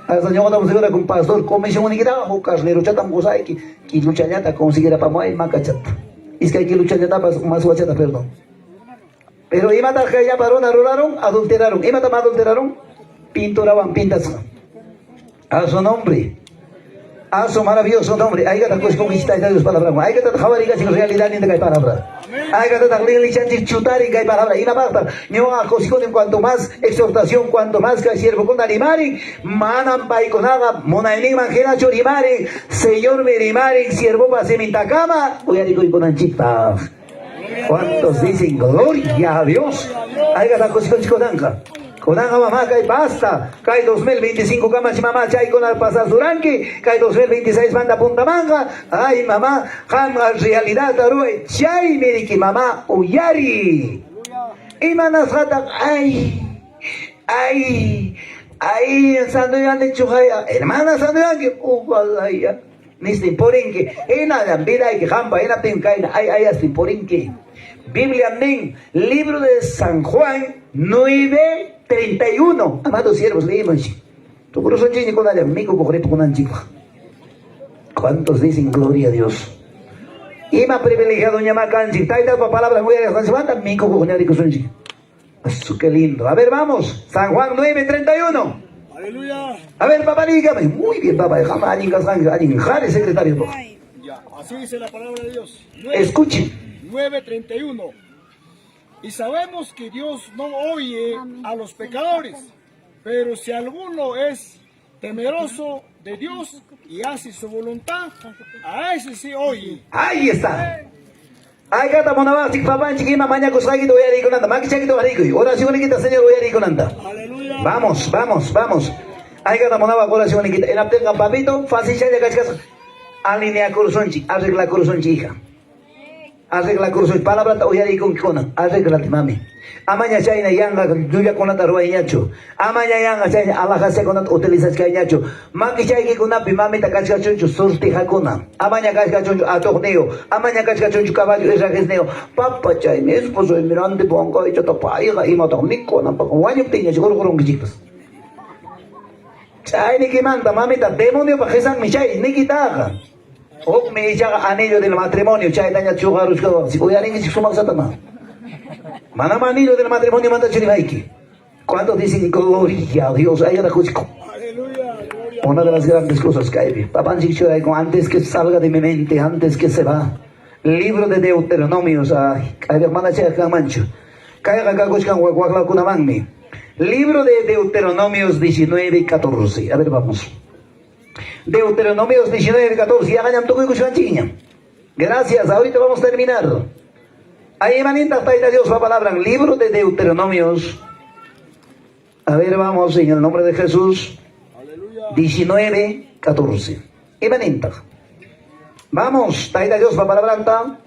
Hasta yo cuando segura con pastor comisión única o carnero chata mosai que lucha ñata conseguirá para moai maca chata. Es que hay que luchar ñata para más guachata, perdón. Pero imata que ya parón, arrolaron, adulteraron. Imata más adulteraron. Pinturaban pintas a su nombre, a su maravilloso nombre. Hay que estar con Dios palabra, hay que estar jabariga sin realidad ni de que palabra. Hay que estar licencia chutar y que hay palabra. Y la palabra, no a cosicón en cuanto más exhortación, cuanto más que siervo con animari, manan paiconada, monaini manjena chorimari, señor merimari, siervo para semintacama, voy a digo y ponan chita. ¿Cuántos dicen gloria a Dios? Hay que estar cosicón chicodanca. Konanga mamá kay basta, kay 2025 kama si mamá chay con al pasazuranki, kay 2026 manda punta manga, ay mamá, kama realidad tarue, chay miriki mamá uyari. Y manas hatak ay, sandoyan de chujaya, hermana sandoyan que ubalaya, nistin porinki, ena vida y que jampa, ena tinkaina, ay astin porinki. Biblia ning, libro de San Juan 9:31. Amados siervos, leemos. Tu corazón lleno con allá, mico correcto con anchico. ¿Cuántos dicen gloria a Dios? Ima privilegiado ñama canchi, taita pa palabras muy a se manda mico con allá sonchi. Eso qué lindo. A ver, vamos. San Juan 9:31. Aleluya. A ver, papá, dígame. Muy bien, papá. Déjame a Jare, secretario. Ya, así dice la palabra de Dios. Escuchen. 9:31. Y sabemos que Dios no oye a los pecadores, pero si alguno es temeroso de Dios y hace su voluntad, a ese sí oye. Ahí está. Ay, gata monaba, si papá chiquima mañana cosagi to yari konanda, maki chaki to hariko. Oración kita señor yari konanda. Aleluya. Vamos. Ay, gata monaba oración kita. En aptenga papito, fácil ya cachas. Alinea corazonchi, arregla corazonchi hija. Arregla corazonchi, palabra ta yari con kona, arregla mami. Amanya chayna yanga juya konata ruay ñacho. Amanya yanga chayna alaja se konata utilizas kay ñacho. Maki chay kunapi mami ta kachka choncho surti hakuna. Amanya kachka choncho atorneo. Amanya kachka choncho caballo esrajesneo. Papa chay mi esposo mirante pongo y chota paiga y mata miko na pa waño tiña chigoro gorong gijipas. Chay ni kimanta mami ta demonio pa jesan mi chay ni kitaka. Ok me echa anillo del matrimonio chay taña chugarus ko. Si kuyarin ki sumak sa tama. Manamanillo del matrimonio manda chiribaiki. ¿Cuántos dicen gloria a Dios? Ahí está Cusco. Aleluya. Gloria. Una de las grandes cosas que hay. Papá antes que salga de mi mente, antes que se va. Libro de Deuteronomios. Ay, hermana Checa Mancho. Caiga acá Cuscan Huacuacla Kunamangmi. Libro de Deuteronomios 19:14. A ver, vamos. Deuteronomios 19:14. Ya ganan todo y Cuscanchiña. Gracias, ahorita vamos a terminar. Ahí manita está Dios la palabra, libro de Deuteronomios. A ver, vamos en el nombre de Jesús. Aleluya. 19:14. Y manita. Vamos, taita Dios para palabranta.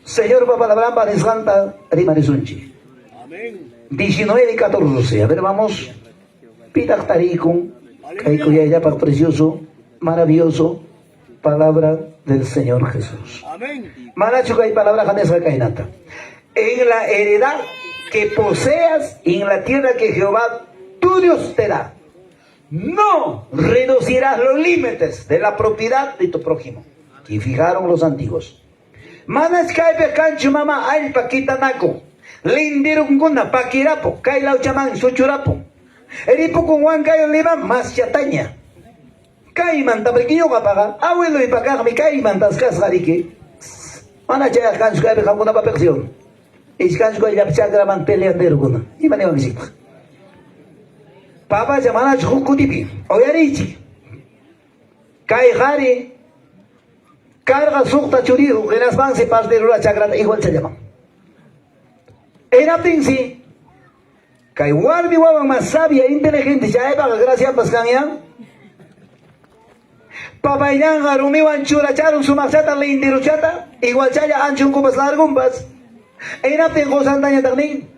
Señor para palabranta, desganta, rima de sunchi. Amén. 19 y 14. A ver, vamos. Pitak tarikun. Kaikuya ya para precioso, maravilloso. Palabra del Señor Jesús. Amén. Manacho que hay palabra janesa kainata. En la heredad que poseas, en la tierra que Jehová tu Dios te da, no reducirás los límites de la propiedad de tu prójimo. Y fijaron los antiguos. Manas kaipe canchu mama alpa kitanako. Lindirun guna pakirapo. Kailau chaman suchurapo. Eripo con Juan Cayo Lima más chataña. Kaiman tabriquillo papaga. Abuelo y pagar mi kaiman tas casgariki. Mana chaya canchu kaipe jamuna papección. Es canchu kaipe chagraman peleandero guna. Y manevan zik. Papa llamana chukutipi. Oyarichi. Kai jari. Carga sukta churijo. Que las van se parte la chagrata. Igual se llaman. Era pinsi. Kay warmi wawan más sabia e inteligente ya para gracias pascania. Papayán garumiwan churacharon su masata le indiruchata. Igual chaya anchun kupas largumbas. Era tengo santaña también.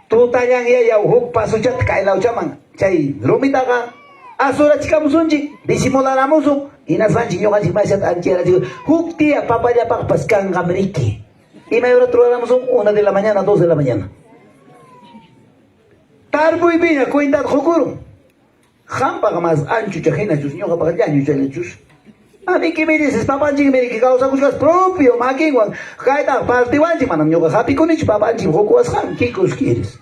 Tu tayang ya huk pasuchat kay lau chaman. Chay rumitaga. Asura chikamusunji. Disimularamusu. Inasanchi yoganchi masat anchera chico. Huk tía papaya pak pascan gamriki. Y me trobaramos 1 de la mañana, 2 de la mañana. Tarbo y viña, cuenta jocuro. Jampa más ancho, chajena, chus, ñoja para allá, chus. A mí que me dices, papá, que me dice, causa cosas propio, maquinguan. Jaita, partiwanchi, manam, ñoja, happy con ich, papá, jocuas, ham, ¿qué cos quieres?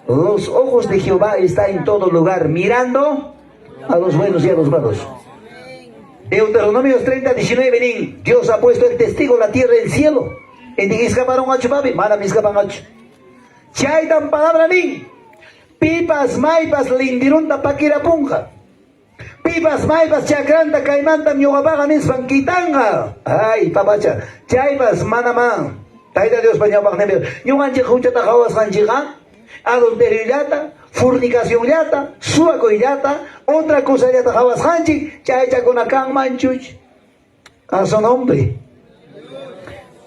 Los ojos de Jehová están en todo lugar, mirando a los buenos y a los malos. Deuteronomios 30, 19, nin. Dios ha puesto el testigo, la tierra y el cielo. En escaparon ocho papi, mana me escapan ocho. Chaitan palabra nin. Pipas maipas lindirunta paquira punja. Pipas maipas chakranta caimanta miogapaga nispan quitanga. Ay, papacha. Chaipas manama. Taita Dios paña pagnebel. Ñuganche juchata jawas ganchiga. Adulterio yata. Fornicación yata. Suaco yata. Otra cosa yata jawas ganchi. Chaicha con acá manchuch. A su nombre.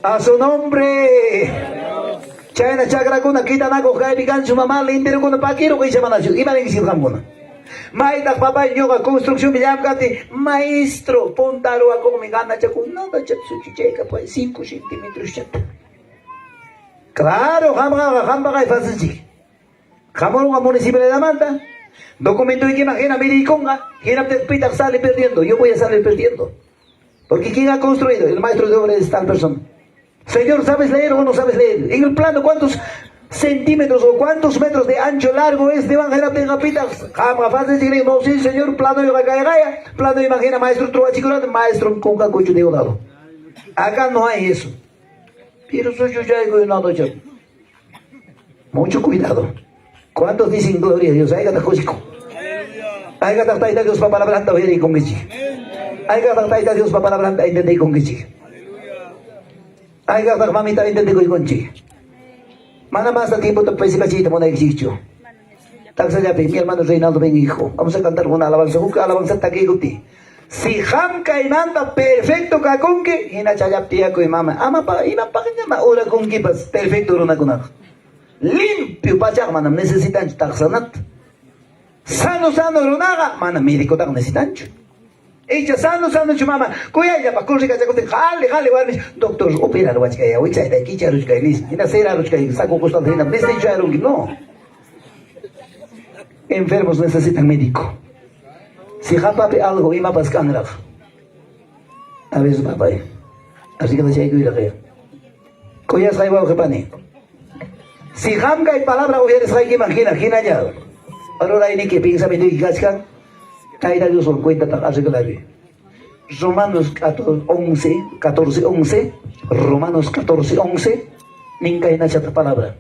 A su nombre. Chayna chakra kuna kita nako kay bigan su mamá lindero kuna pakiro kay semana su iba ning silham kuna. Maita papa yoga construcción billam kati maestro puntaro ako mi gana chakuna da chatsu chicheka pues 5 centímetros chat. Claro, hamba kay fácil. Jamón a municipio de la Manta. Documento y que imagina mire y conga, gira pita sale perdiendo, yo voy a salir perdiendo. Porque ¿quién ha construido? El maestro de obra es tal persona. Señor, ¿sabes leer o no sabes leer? En el plano, ¿cuántos centímetros o cuántos metros de ancho largo es de Evangela Pengapita? Jamás fácil decirle, no, sí, señor, plano y gaya, plano imagina, maestro Truachicurante, maestro con cacucho de un lado. Acá no hay eso. Pero soy yo ya digo nada, ya. Mucho cuidado. ¿Cuántos dicen gloria a Dios? Hay que estar cosico. Hay que estar Dios para palabra anta y con gichi. Hay que estar Dios para palabra anta y con gichi. Hay que estar mamita y con gichi. Mana más a tiempo te pese cachita mona exicho. Taxa ya mi hermano Reinaldo ben hijo. Vamos a cantar una alabanza, busca alabanza taquiguti. Si ham caimanta perfecto kakonke, hina chayaptia ko mama. Ama pa ima pa kanya ora con kipas perfecto runa kunak. Limpio pachak manam necesitan taksanat. Sano runaga mana médico tak necesitan. Ella sano chumama. Kuya ya pa kursi kachakote jale warmis. Doctor operar wachkaya wicha da kicha ruchkay lis. Hina sera ruchkay saco costal hina necesitan no. Enfermos necesitan médico. Si papi algo ima pascangraf. A veces papá. Así que decía que ir a ver. Coyas hay bajo pani. Si ham hay palabra o eres hay que imagina ya. Ahora hay ni que piensa me diga gascan. Caída Dios por cuenta tan hace que la ve. Romanos 14:11. Romanos 14:11. Ninka ina chata palabra.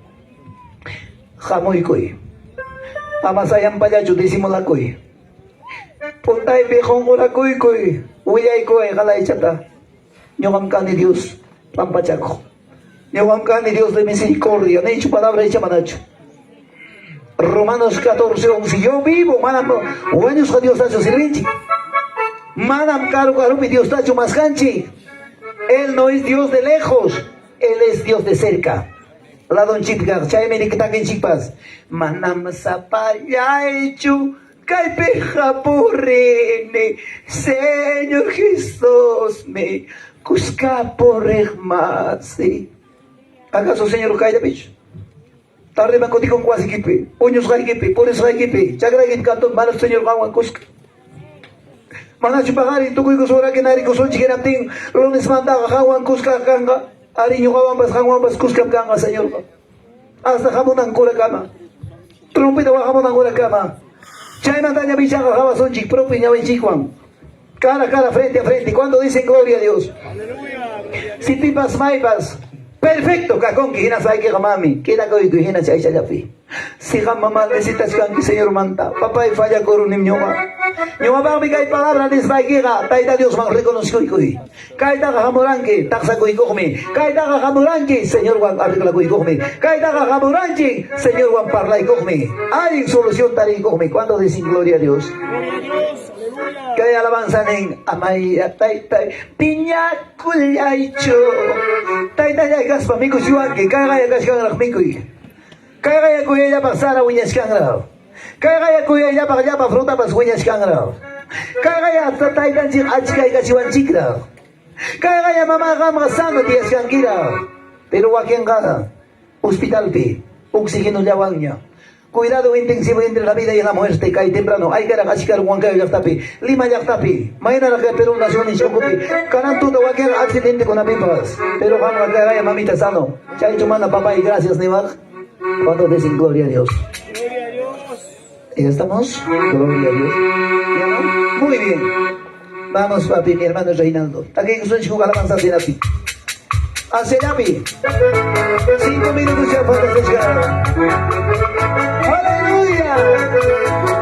Jamoy koy. Amasayang payacho disimula koy. Puntay bejong ora koy. Uyay koy kalay chata. Nyongam ka ni Dios pampachako. Nyongam ka ni Dios de misericordia. Na hecho palabra hecha manacho. Romanos 14:11. Yo vivo, manamo. Buenos a Dios hace servicio. Manam caro caro mi Dios tacho más canchi. Él no es Dios de lejos, Él es Dios de cerca. La don chipka, chay me nikitakin chipas. Manam sapayaichu, kaipeja porrene, Señor Jesús me cusca porregmasi. ¿Acaso Señor Kaida bicho? Tarde me contigo con quasi kipe, uños kipe, por eso kipe, chagra git canto, manos Señor Gawan cusca. Mana chupagari tukuy ko sora kinari ko sonchi kinapting lunes manda kawan kuska kanga ari nyo kawan bas kuska kanga Señor. Hasta kamunang kula kama. Trumpita wa kamunang kula kama. Chay manda bicha kawa sonchi propi nya wenchikwang. Cara frente a frente cuando dicen gloria a Dios. Si tipas maipas perfecto kakon ki hina sai ki mami kina ko iku hina chay chayapi. Si mamá necesitas que Señor manta, papá y falla con un niño más. Yo me voy a caer palabras de esta guerra, taita Dios más reconozco y cuy. Caita jamoranque, taxa cuy come. Caita jamoranque, Señor Juan arregla cuy come. Caita jamoranque, Señor Juan parla y come. Hay solución tal y come. Cuando dicen gloria a Dios. Que hay alabanza en amaya taita. Piña culaycho. Taita ya gaspa mico yuan que caiga ya gaspa mico. Kaya kuya ya pasara uñas kangrao. Kaya kuya ya pa fruta pas uñas kangrao. Kaya tatay dan jing achkay kasiwan chikrao. Kaya mama gama sano tias kankirao. Pero wakin ka hospital pi oxígeno llawangnya. Cuidado intensivo entre la vida y la muerte, cae temprano. Hay que rakasikar huancayo yaktapi, Lima yaktapi. Mañana la que Perú nación y chocopi. Canan tuto cualquier accidente con apipas. Pero vamos a caer mamita sano. Chay chumana papá y gracias Nevaj. Cuando dicen gloria a Dios. Gloria a Dios. ¿Ya estamos? Gloria a Dios. ¿Ya no? Muy bien. Vamos, papi, mi hermano Reinaldo. Aquí que soy chico alabanza de Napi. Hace Napi. 5 minutos ya falta llegar. ¡Aleluya!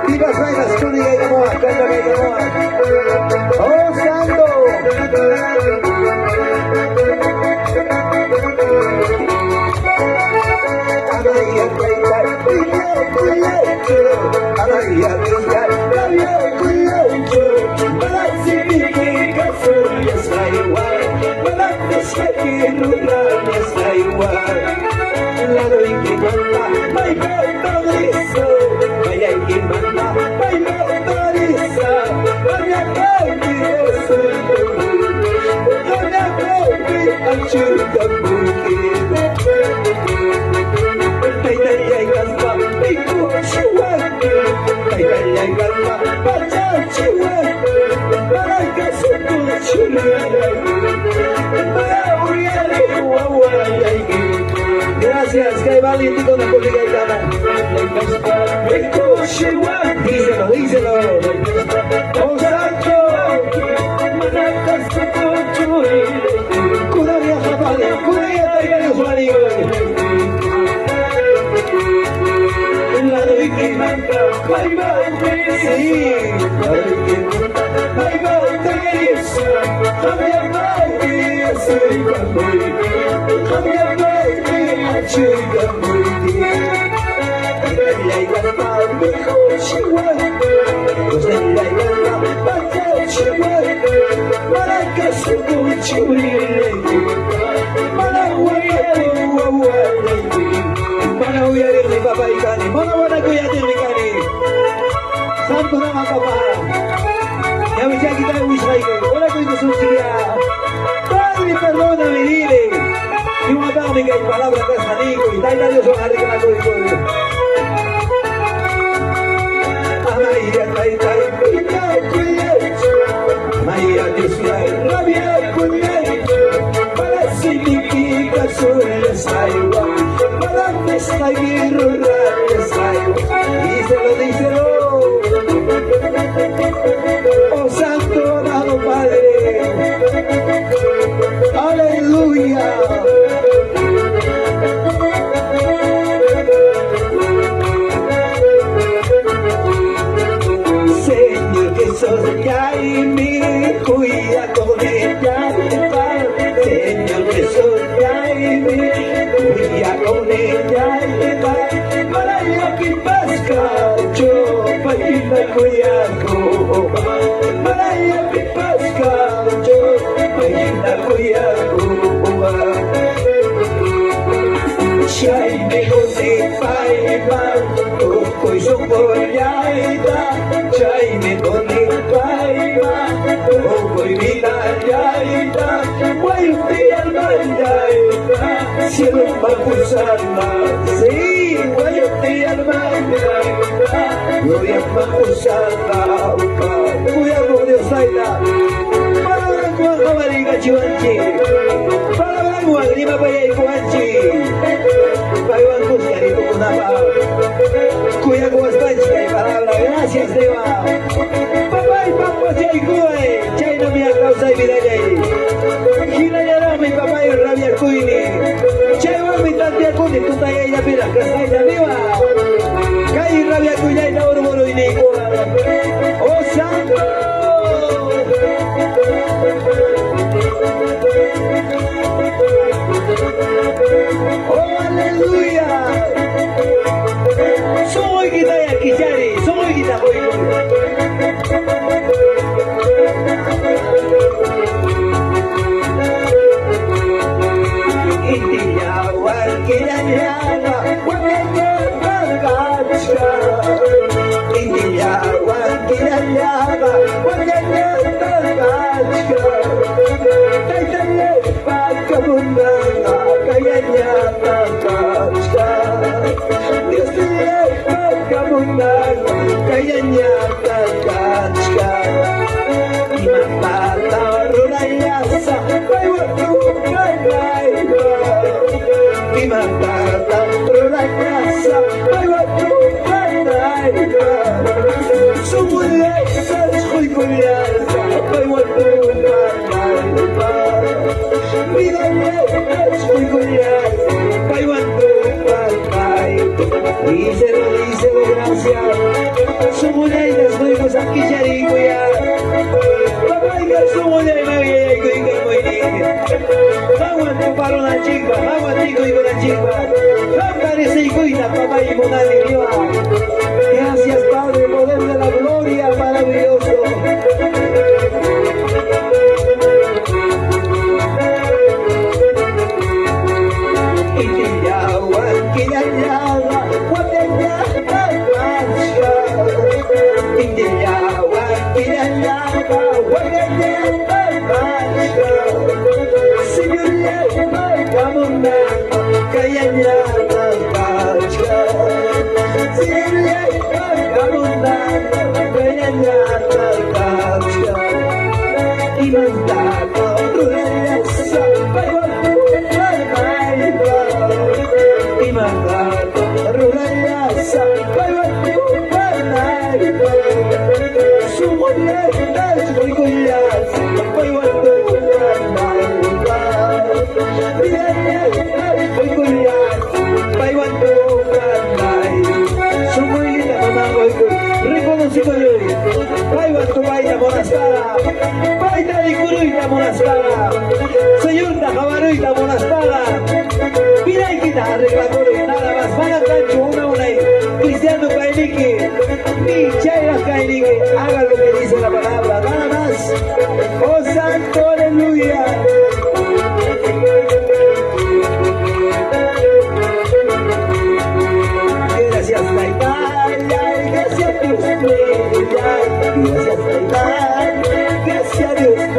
Vivas vainas, tú diga y gamoa, canta que gamoa. ¡Oh, santo! Gracias, que valiente con la política y díselo, díselo. Oh, santo. Cudaria Japalia, cudaria Taigarios Marios. La de que manda, bye bye, sí. Bye bye, Taigarios. Javier Bye, soy Bamboy. Javier Bye, chica muy bien. La igualdad mejor Chihuahua. Los de la igualdad, para Chihuahua. Para que se escuche para Mana uyari ni papa ikani, mana wana kuyati ikani. Santo nama papa. Ya me ya kita wisraike, ora kuito sucia. Padre perdóname dile. Y una dame que hay palabra que es manico y taita Dios son arre que la coico. Amaya taita pita kuyecho. Amaya Dios la rabia kuyecho. Para significa suya saiwa. Para seguir díselo. Oh santo amado Padre. Aleluya. Señor que sos ya y mi cuida con ella. Señor que sos ya y mi cuida con ella. Para ya que pasca yo para ir a cuidar. Para ya que cielo Makusana, sí, Guayate Almaya, Gloria Makusana, cuidado Dios Aida, palabra con Jamarica Chivanchi, palabra con Agrima Paya y Guanchi, Paiwan Kusiarito Kunapa, cuidado con Espancha y palabra, gracias Deva, papá y papá Chaikue, Chaino Mia Causa y Vidayay. Mi papá y rabia cuini, chaywa mi tante cuini, tu talla ya mira, casay ya viva, caí rabia cuina y la orboro y ni oh santo, oh aleluya, soy kita ya kichari, soy kita hoy. Gracias Padre, poder de la gloria, maravilloso. Señor Tajabaruita Monastara, mira y quita arreglador y nada más, van a cancho una cristiano Kainiki, ni Chaira Kainiki, haga lo que dice la palabra, nada más, oh santo, aleluya. Gracias Taitán, gracias Dios mío, gracias Taitán, gracias Dios mío.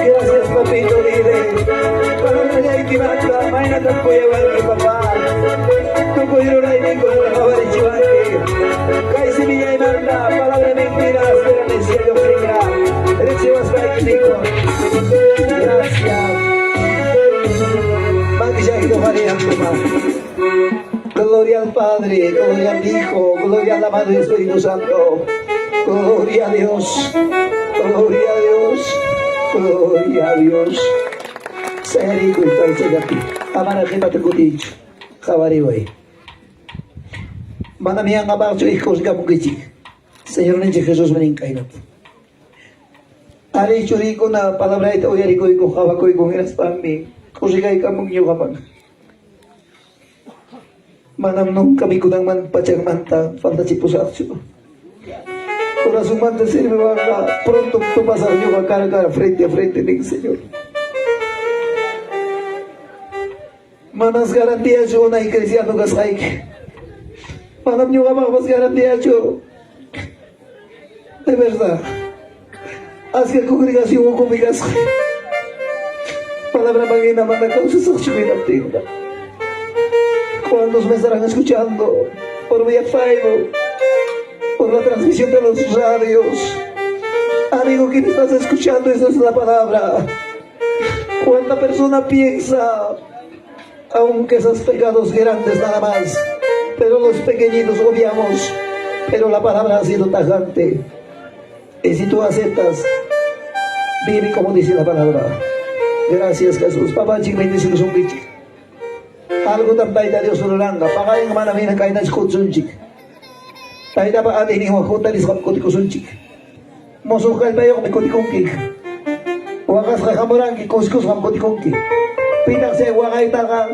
Gracias, papito, Gloria al Padre, gloria al Hijo, gloria al amado Espíritu Santo. Gloria a Dios, gloria a Dios, gloria a Dios. Seri kuitai segati. Amana kita tekutich. Jabari way. Mana miyang abarcho hijos gamukichi. Señor Nenche Jesús meninkainat. Ari churi ko na palabra ito oyari ko iko kawakoy kong iras pami. Kusigay ka mong yukaman. Manam nung kami ko man pachang manta fantasi pusatso. Corazón manta sirve para pronto tu pasar yo cara a cara frente a frente del Señor. Manas garantías yo na cristiano gasaik. Manam nyo más garantías yo. De verdad. Haz que congregación o conmigas. Palabra magina manda causa sa ¿Cuántos me estarán escuchando por vía Facebook, por la transmisión de los radios? Amigo, que me estás escuchando, esa es la palabra. ¿Cuánta persona piensa, aunque esos pecados grandes nada más, pero los pequeñitos obviamos, pero la palabra ha sido tajante? Y si tú aceptas, vive como dice la palabra. Gracias, Jesús. Papá, chico, bendiciones un bicho. Algo tambay da Dios nulanga. Pakain man namin ang kainan skutsunchik. Tayo na pa atin yung hotel is kutikusunchik. Mosukal ba yung kutikungki? Wakas ka kamurangi kuskus ang kutikungki. Pinak sa wakay taka.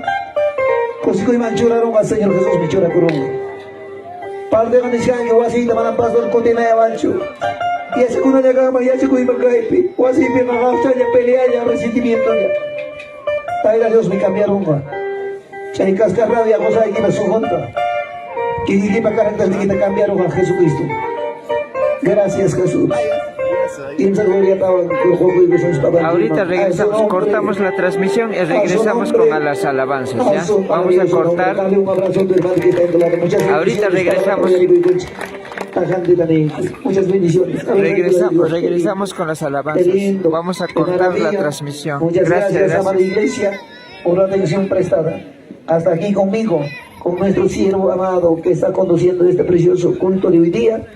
Kusikoy manchura rong ka Señor Jesús michura kurong. Parte ka nisyan ki wasi naman ang pastor kuti na yawancho. Yasi kuna niya kama yasi kuy magkaipi. Wasi pinakafcha niya pelea niya resentimiento niya. Tayo na Dios may cambiaron ka. Chay cascarrabia cosa que nos junta. Que para carácter de que te cambiaron a Jesucristo. Gracias, Jesús. Ahorita regresamos, cortamos la transmisión y regresamos con las alabanzas, ¿ya? Vamos a cortar. Ahorita regresamos. Muchas bendiciones. Regresamos con las alabanzas. Vamos a cortar la transmisión. Muchas gracias, amada iglesia, por la atención prestada. Hasta aquí conmigo, con nuestro siervo amado que está conduciendo este precioso culto de hoy día.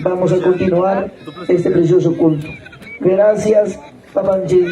Vamos a continuar este precioso culto. Gracias, Papanji.